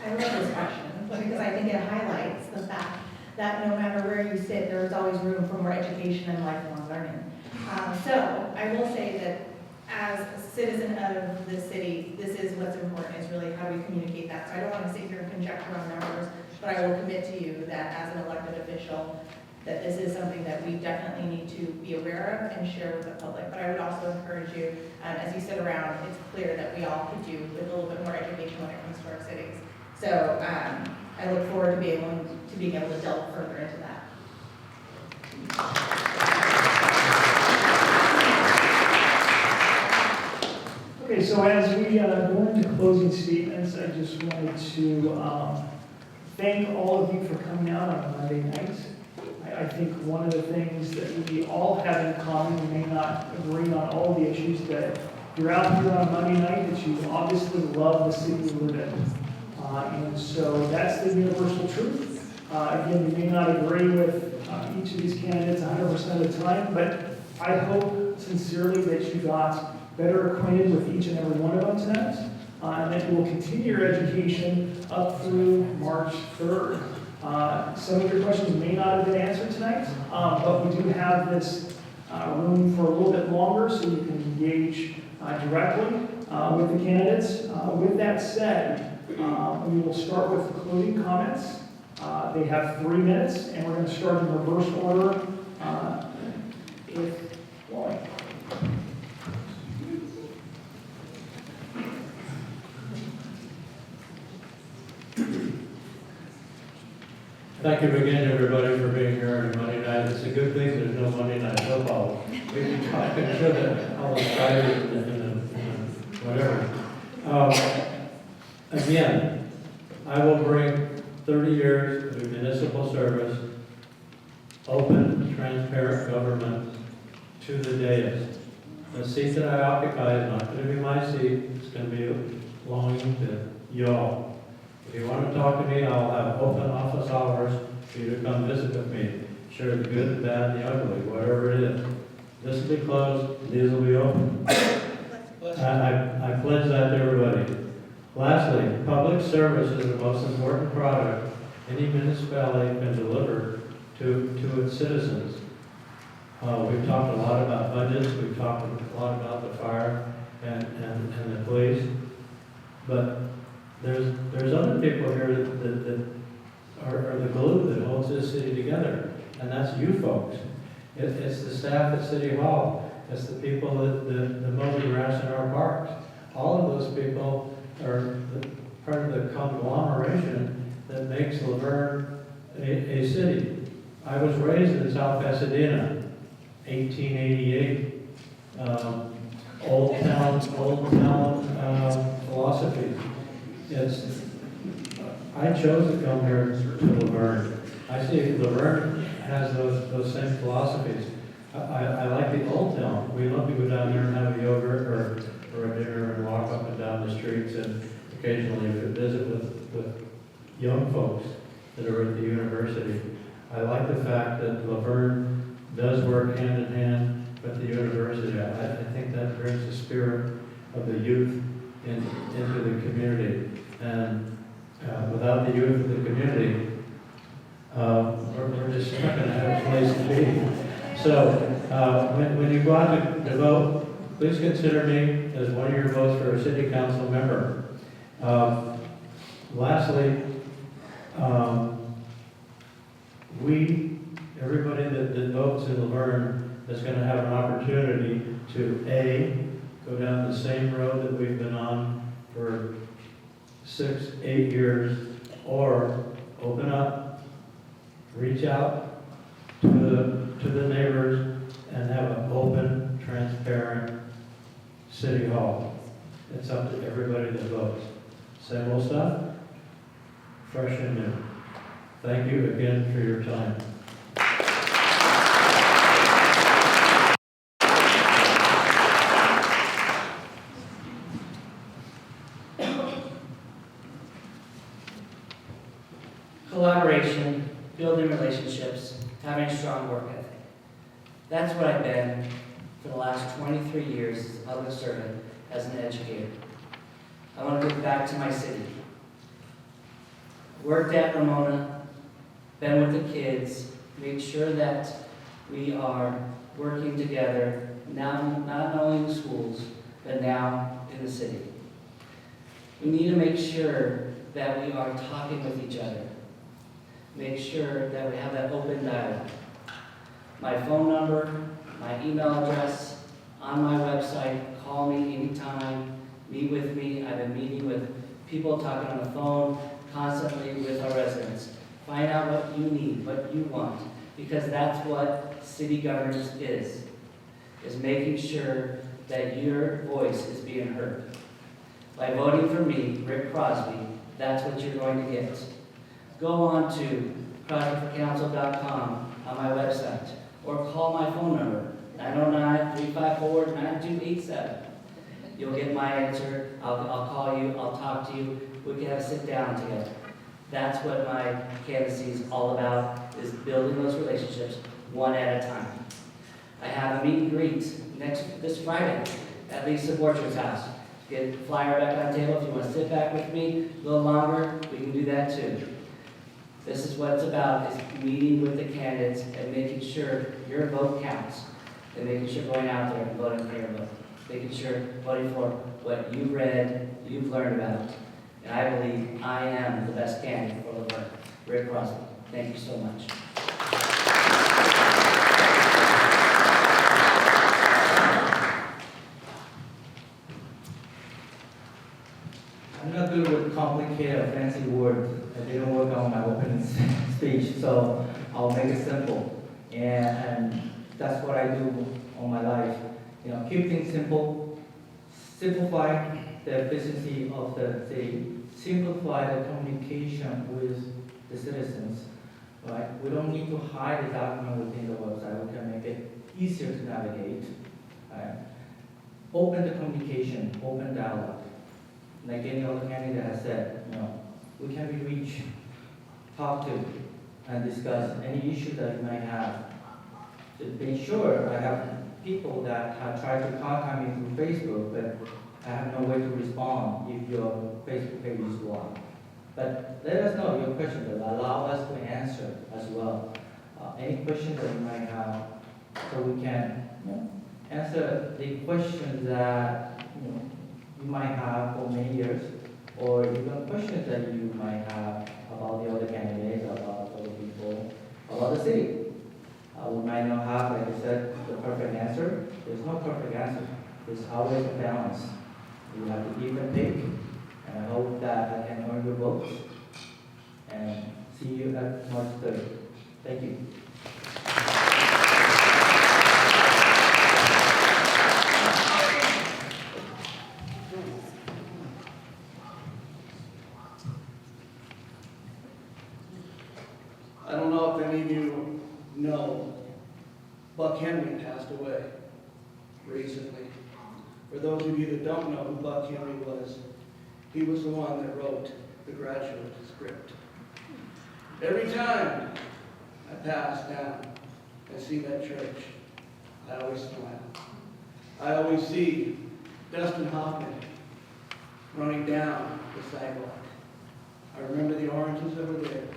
I love this question because I think it highlights the fact that no matter where you sit, there's always room for more education and lifelong learning. So I will say that as a citizen of the city, this is what's important, is really how we communicate that. So I don't want to sit here and conjecture on numbers, but I will commit to you that as an elected official, that this is something that we definitely need to be aware of and share with the public. But I would also encourage you, as you sit around, it's clear that we all could do with a little bit more education when it comes to our cities. So I look forward to being able to delve further into that. Okay, so as we go into closing statements, I just wanted to thank all of you for coming out on Monday night. I think one of the things that we all have in common, we may not agree on all the issues, that you're out here on Monday night, that you obviously love the city we live in. And so that's the universal truth. Again, you may not agree with each of these candidates 100% of the time, but I hope sincerely that you got better acquainted with each and every one of them tonight, and that you will continue your education up through March 3rd. Some of your questions may not have been answered tonight, but we do have this room for a little bit longer so you can engage directly with the candidates. With that said, we will start with closing comments. They have 3 minutes, and we're going to start in reverse order. Thank you again, everybody, for being here on Monday night. It's a good thing there's no Monday night football. We can talk to all the Fridays and whatever. Again, I will bring 30 years of municipal service, open, transparent government to the dais. The seat that I occupy is not going to be my seat. It's going to be belonging to y'all. If you want to talk to me, I'll have open office hours for you to come visit with me. Share the good, the bad, the ugly, whatever it is. This will be closed, these will be open. I pledge that to everybody. Lastly, public service is the most important product any municipality can deliver to its citizens. We've talked a lot about budgets, we've talked a lot about the fire and the police, but there's other people here that are the glue that holds this city together, and that's you folks. It's the staff at City Hall. It's the people that mow the grass in our parks. All of those people are part of the conglomeration that makes Laverne a city. I was raised in South Pasadena, 1888. Old town philosophy. I chose to come here to Laverne. I see Laverne has those same philosophies. I like the old town. We love to go down there and have a yogurt or a dinner and walk up and down the streets, and occasionally visit with young folks that are at the university. I like the fact that Laverne does work hand in hand with the university. I think that brings the spirit of the youth into the community. And without the youth of the community, we're just not going to have a place to be. So when you go out to vote, please consider me as one of your votes for a city council member. Lastly, everybody that votes in Laverne is going to have an opportunity to A, go down the same road that we've been on for 6-8 years, or open up, reach out to the neighbors, and have an open, transparent city hall. It's up to everybody that votes. Same old stuff, fresh and new. Thank you again for your time. Collaboration, building relationships, having a strong work ethic. That's what I've been for the last 23 years as a public servant, as an educator. I want to give back to my city. Worked at Ramona, been with the kids, made sure that we are working together, now not only in the schools, but now in the city. We need to make sure that we are talking with each other. Make sure that we have that open dialogue. my phone number, my email address on my website. Call me anytime, meet with me. I've been meeting with people, talking on the phone constantly with our residents. Find out what you need, what you want, because that's what city governance is making sure that your voice is being heard. By voting for me, Rick Crosby, that's what you're going to get. Go on to crosbyforcouncil.com on my website, or call my phone number, 909-354-9287. You'll get my answer. I'll call you, I'll talk to you. We can have a sit down together. That's what my candidacy is all about, is building those relationships one at a time. I have a meet and greet this Friday at Lisa Borchard's house. Get the flyer back on the table. If you want to sit back with me a little longer, we can do that too. This is what it's about, is meeting with the candidates and making sure your vote counts. And making sure going out there and voting for your vote. Making sure voting for what you've read, you've learned about. And I believe I am the best candidate for Laverne. Rick Crosby. Thank you so much. I'm not good with complicated or fancy words. I didn't work on my opening speech, so I'll make it simple. And that's what I do all my life. Keep things simple, simplify the efficiency of the city, simplify the communication with the citizens. Right? We don't need to hide the document within the website. We can make it easier to navigate. Right? Open the communication, open dialogue. Like any other candidate has said, we can be reached, talk to, and discuss any issue that you might have. To be sure, I have people that have tried to contact me through Facebook, but I have no way to respond if your Facebook page is blocked. But let us know your questions, and allow us to answer as well. Any questions that you might have, so we can answer the questions that you might have for many years, or even questions that you might have about the other candidates, about other people, about the city. We might not have, like I said, the perfect answer. There's no perfect answer. There's always a balance. You have to give and take, and I hope that I can earn your votes. And see you at March 3rd. Thank you. I don't know if any of you know, Buck Henry passed away recently. For those of you that don't know who Buck Henry was, he was the one that wrote the graduate script. Every time I pass down and see that church, I always smile. I always see Dustin Hoffman running down the sidewalk. I remember the oranges that were there.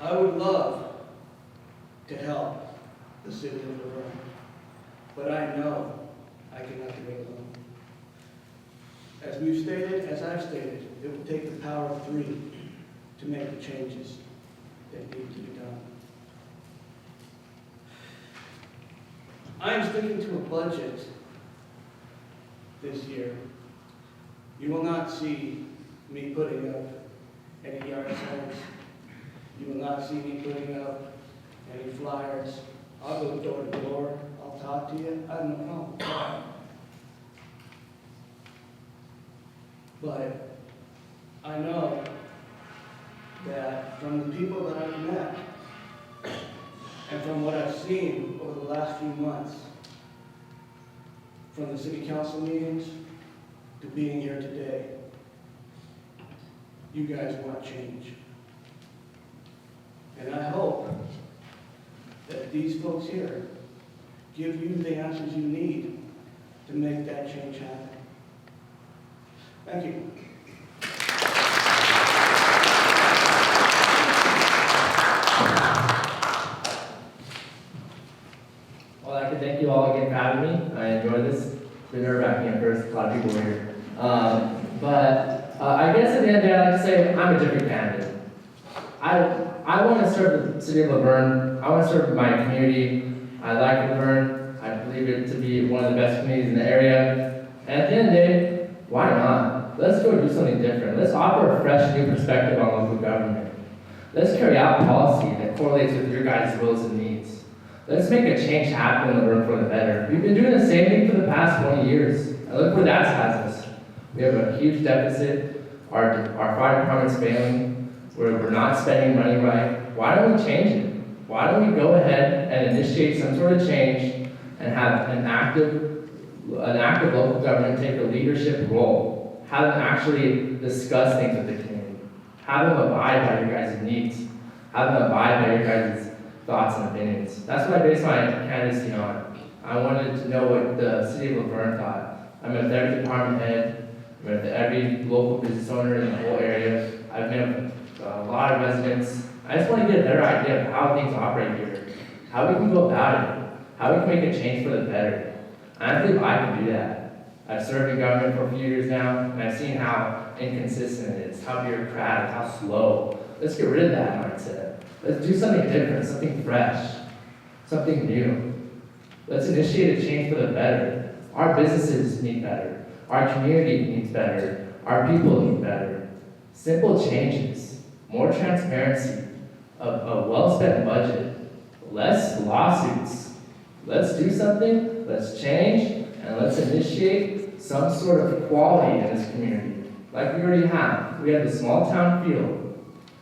I would love to help the city of Laverne, but I know I cannot do it alone. As we've stated, as I've stated, it will take the power of 3 to make the changes that need to be done. I am sticking to a budget this year. You will not see me putting up any yard signs. You will not see me putting up any flyers. I'll go door to door. I'll talk to you. I have no problem. But I know that from the people that I've met and from what I've seen over the last few months, from the city council meetings to being here today, you guys want change. And I hope that these folks here give you the answers you need to make that change happen. Thank you. Well, I'd like to thank you all again for having me. I enjoyed this. It's been nerve-wracking at first. A lot of people were here. But I guess at the end of the day, I'd like to say I'm a different candidate. I want to serve the city of Laverne. I want to serve my community. I like Laverne. I believe it to be one of the best communities in the area. And at the end of the day, why not? Let's go do something different. Let's offer a fresh new perspective on local government. Let's carry out policy that correlates with your guys' wills and needs. Let's make a change happen in Laverne for the better. We've been doing the same thing for the past 20 years. And look where that has us. We have a huge deficit. Our fire department's failing. We're not spending money right. Why don't we change it? Why don't we go ahead and initiate some sort of change and have an active local government take a leadership role? Have them actually discuss things with the community. Have them abide by your guys' needs. Have them abide by your guys' thoughts and opinions. That's what I based my candidacy on. I wanted to know what the city of Laverne thought. I met with every department head. I met with every local business owner in the whole area. I've met with a lot of residents. I just want to get a better idea of how things operate here, how we can go about it, how we can make a change for the better. And I believe I can do that. I've served in government for a few years now, and I've seen how inconsistent it is, how bureaucratic, how slow. Let's get rid of that mindset. Let's do something different, something fresh, something new. Let's initiate a change for the better. Our businesses need better. Our community needs better. Our people need better. Simple changes, more transparency, a well-spent budget, less lawsuits. Let's do something, let's change, and let's initiate some sort of equality in this community. Like we already have. We have the small town feel.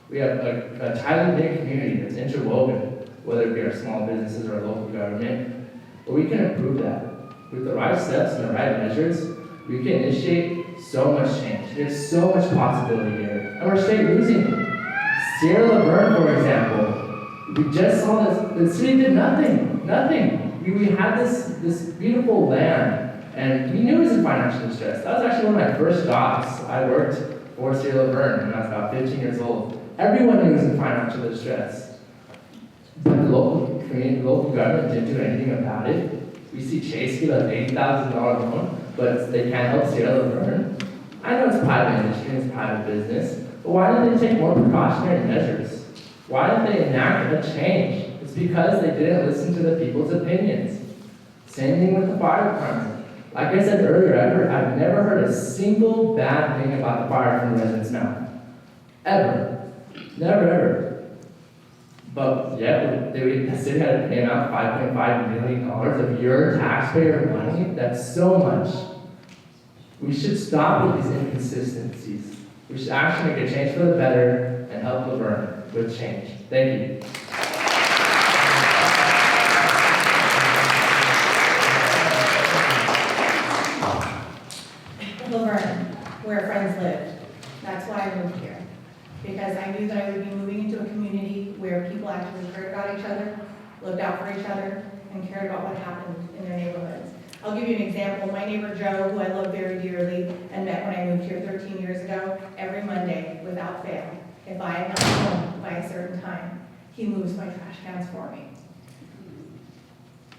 We have a tightly knit community that's interwoven, whether it be our small businesses or our local government. But we can improve that. With the right steps and the right measures, we can initiate so much change. There's so much possibility here. And we're straight losing it. Sierra Laverne, for example, we just saw this, the city did nothing. We had this beautiful land, and we knew it was in financial distress. That was actually one of my first jobs. I worked for Sierra Laverne when I was about 15 years old. Everyone knew it was in financial distress. But the local community, local government didn't do anything about it. We see Chase get an $80,000 loan, but they can't help Sierra Laverne. I know it's private industry, it's private business, but why didn't they take more precautionary measures? Why didn't they enact a change? It's because they didn't listen to the people's opinions. Same thing with the fire department. Like I said earlier, I've never heard a single bad thing about the fire from the residents' mouth. Ever. Never, ever. But yeah, the city had to pay out $5.5 million of your taxpayer money. That's so much. We should stop with these inconsistencies. We should actually make a change for the better and help Laverne with change. Thank you. Laverne, where friends live. That's why I moved here. Because I knew that I would be moving into a community where people actually cared about each other, looked out for each other, and cared about what happened in their neighborhoods. I'll give you an example. My neighbor Joe, who I love very dearly and met when I moved here 13 years ago, every Monday, without fail, if I am not home by a certain time, he moves my trash cans for me.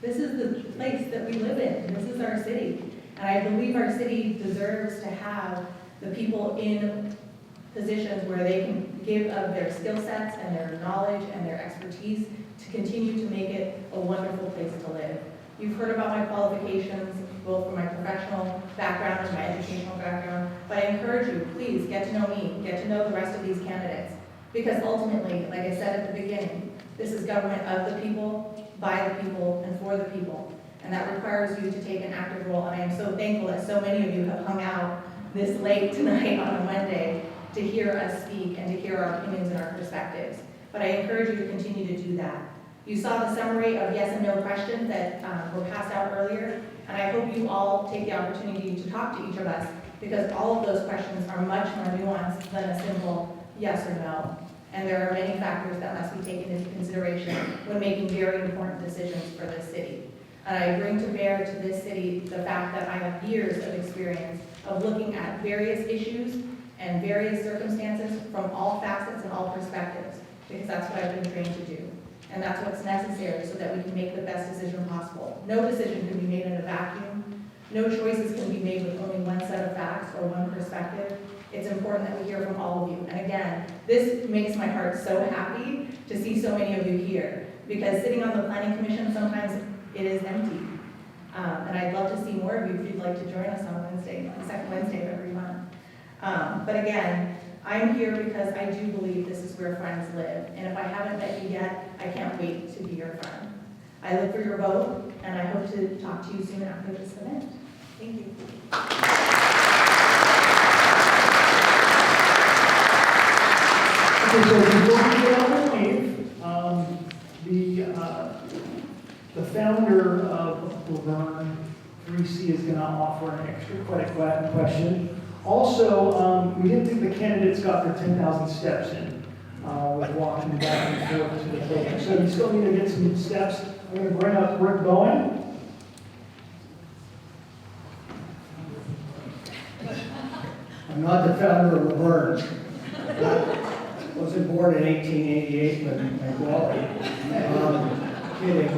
This is the place that we live in. This is our city. And I believe our city deserves to have the people in positions where they can give of their skill sets and their knowledge and their expertise to continue to make it a wonderful place to live. You've heard about my qualifications, both from my professional background and my educational background, but I encourage you, please get to know me, get to know the rest of these candidates. Because ultimately, like I said at the beginning, this is government of the people, by the people, and for the people. And that requires you to take an active role. And I am so thankful that so many of you have hung out this late tonight on a Monday to hear us speak and to hear our opinions and our perspectives. But I encourage you to continue to do that. You saw the summary of yes and no questions that were passed out earlier, and I hope you all take the opportunity to talk to each of us, because all of those questions are much more nuanced than a simple yes or no. And there are many factors that must be taken into consideration when making very important decisions for this city. And I bring to bear to this city the fact that I have years of experience of looking at various issues and various circumstances from all facets and all perspectives, because that's what I've been trained to do. And that's what's necessary so that we can make the best decision possible. No decision can be made in a vacuum. No choices can be made with only one set of facts or one perspective. It's important that we hear from all of you. And again, this makes my heart so happy to see so many of you here, because sitting on the planning commission, sometimes it is empty. And I'd love to see more of you if you'd like to join us on Wednesday, the second Wednesday of every month. But again, I'm here because I do believe this is where friends live. And if I haven't met you yet, I can't wait to be your friend. I look for your vote, and I hope to talk to you soon after this event. Thank you. Okay, so before we get on the leave, the founder of L.V3C is going to offer an extra question. Also, we didn't think the candidates got their 10,000 steps in with walking back and forth to the podium. So you still need to get some steps. I'm going to bring up Rick Bowen. I'm not the founder of Verne. Wasn't born in 1888 in Wally. Kidding.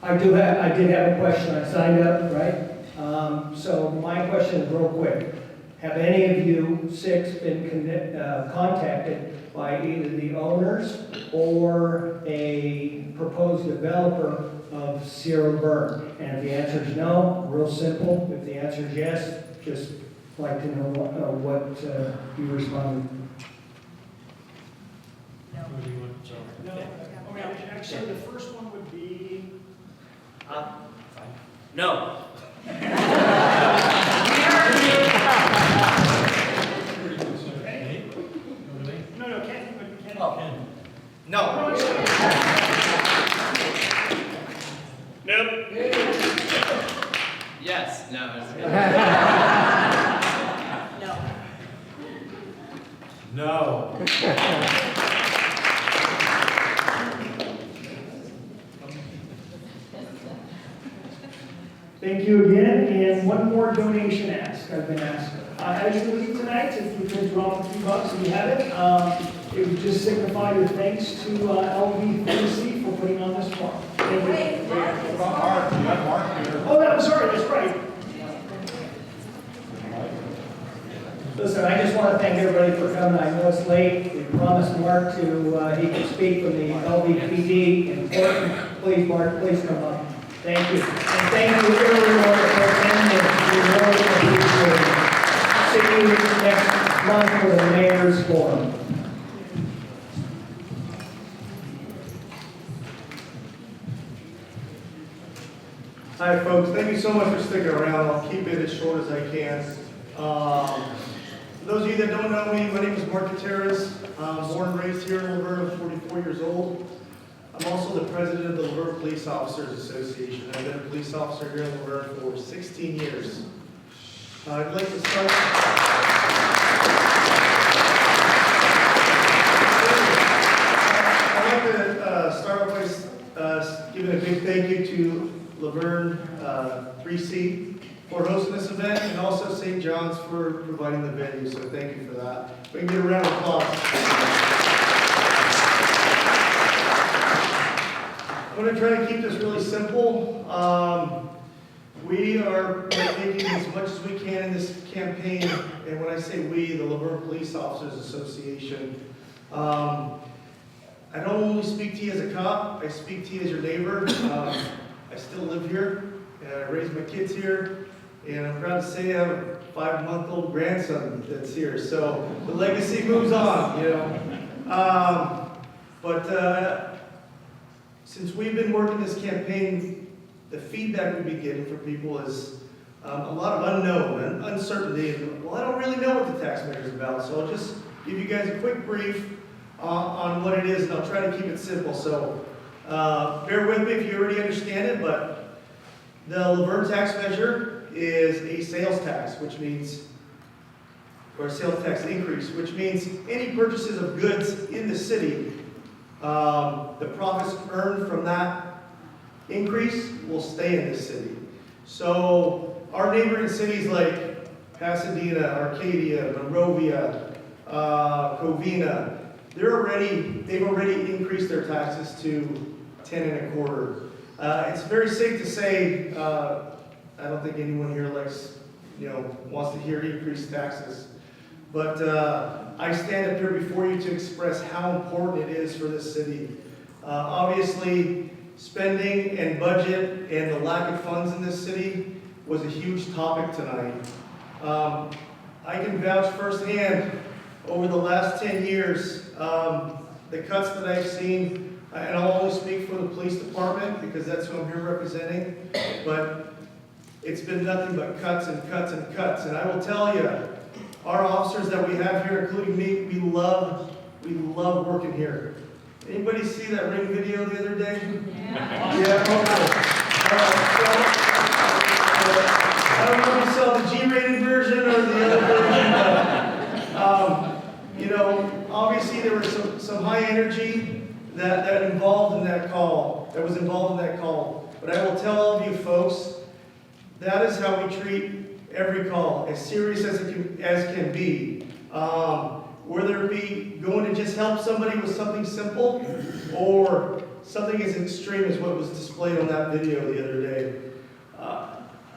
I did have a question. I signed up, right? So my question is real quick. Have any of you 6 been contacted by either the owners or a proposed developer of Sierra Verne? And if the answer is no, real simple. If the answer is yes, just like to know what you responded. No. Okay, actually, the first one would be... No. No, Ken. Oh. No. Nope. Yes, no. No. Thank you again, and one more donation ask I've been asked. As you leave tonight, if you could drop a few bucks if you have it, it would just signify your thanks to LV3C for putting on this farm. Thank you. Oh, no, I'm sorry, that's right. Listen, I just want to thank everybody for coming. I know it's late. We promised Mark he could speak from the LVPD. Important. Please, Mark, please come up. Thank you. And thank you everyone for attending. We really appreciate it. See you next month for the Mayor's Forum. Hi folks, thank you so much for sticking around. I'll keep it as short as I can. For those of you that don't know me, my name is Mark Gutierrez. I'm born and raised here in Laverne. I'm 44 years old. I'm also the president of the Laverne Police Officers Association. I've been a police officer here in Laverne for 16 years. I'd like to start... Start off by giving a big thank you to L.V3C for hosting this event, and also St. John's for providing the venue, so thank you for that. We can get a round of applause. I'm going to try to keep this really simple. We are taking as much as we can in this campaign, and when I say we, the Laverne Police Officers Association. I don't only speak to you as a cop, I speak to you as your neighbor. I still live here, and I raised my kids here, and I'm proud to say I have a 5-month-old grandson that's here, so the legacy moves on, you know. Since we've been working this campaign, the feedback we've been getting from people is a lot of unknown and uncertainty, and well, I don't really know what the tax measure is about, so I'll just give you guys a quick brief on what it is, and I'll try to keep it simple. So bear with me if you already understand it, but the Laverne tax measure is a sales tax, which means, or a sales tax increase, which means any purchases of goods in the city, the profits earned from that increase will stay in the city. So our neighboring cities like Pasadena, Arcadia, Monrovia, Covina, they've already increased their taxes to 10 1/4. It's very safe to say, I don't think anyone here wants to hear increased taxes. but I stand up here before you to express how important it is for this city. Obviously, spending and budget and the lack of funds in this city was a huge topic tonight. I can vouch firsthand over the last 10 years, the cuts that I've seen, and I'll only speak for the police department because that's who I'm here representing, but it's been nothing but cuts and cuts and cuts. And I will tell you, our officers that we have here, including me, we love working here. Anybody see that ring video the other day? Yeah, okay. I don't know if you saw the G-rated version or the other version, but, you know, obviously there was some high energy that was involved in that call. But I will tell all of you folks, that is how we treat every call, as serious as it can be. Whether it be going to just help somebody with something simple or something as extreme as what was displayed on that video the other day.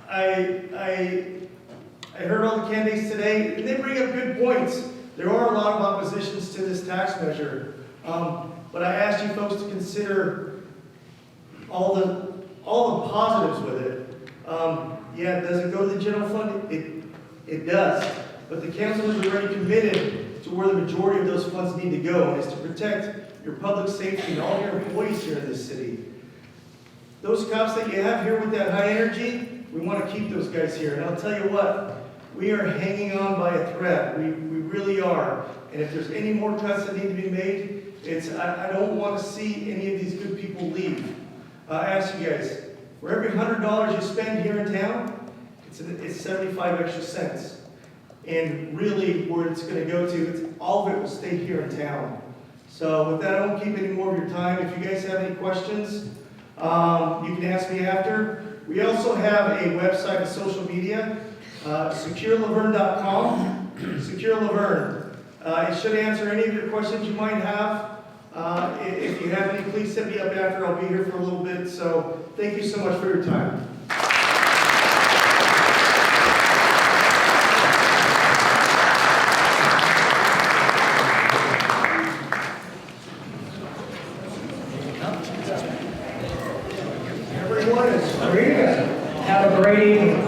I heard all the candidates today, and they bring up good points. There are a lot of oppositions to this tax measure, but I asked you folks to consider all the positives with it. Yeah, does it go to the general fund? It does, but the council is already committed to where the majority of those funds need to go, and it's to protect your public safety and all your employees here in this city. Those cops that you have here with that high energy, we want to keep those guys here. And I'll tell you what, we are hanging on by a thread. We really are. And if there's any more cuts that need to be made, I don't want to see any of these good people leave. I ask you guys, for every $100 you spend here in town, it's 75 extra cents. And really, where it's going to go to, all of it will stay here in town. So with that, I won't keep any more of your time. If you guys have any questions, you can ask me after. We also have a website and social media, securelaverne.com. Secure Laverne. It should answer any of your questions you might have. If you have any, please hit me up after. I'll be here for a little bit. So thank you so much for your time. Everyone is free to have a great evening.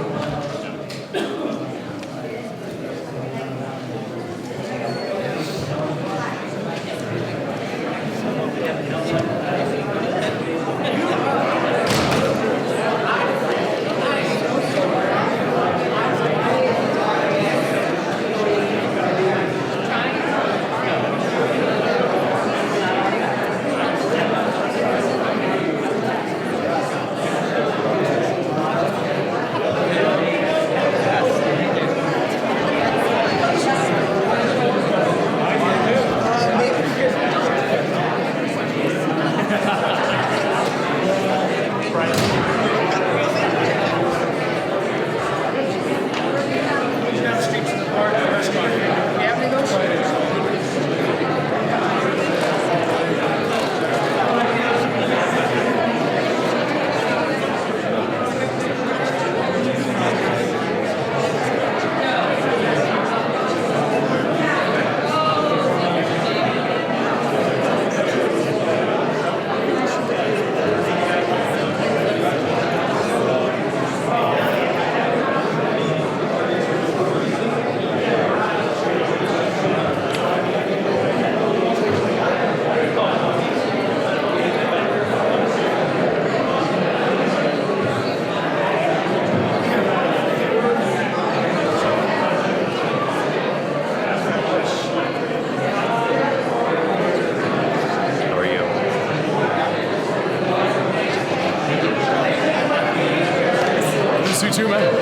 Too, man.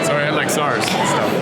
Sorry, I had like SARS and stuff.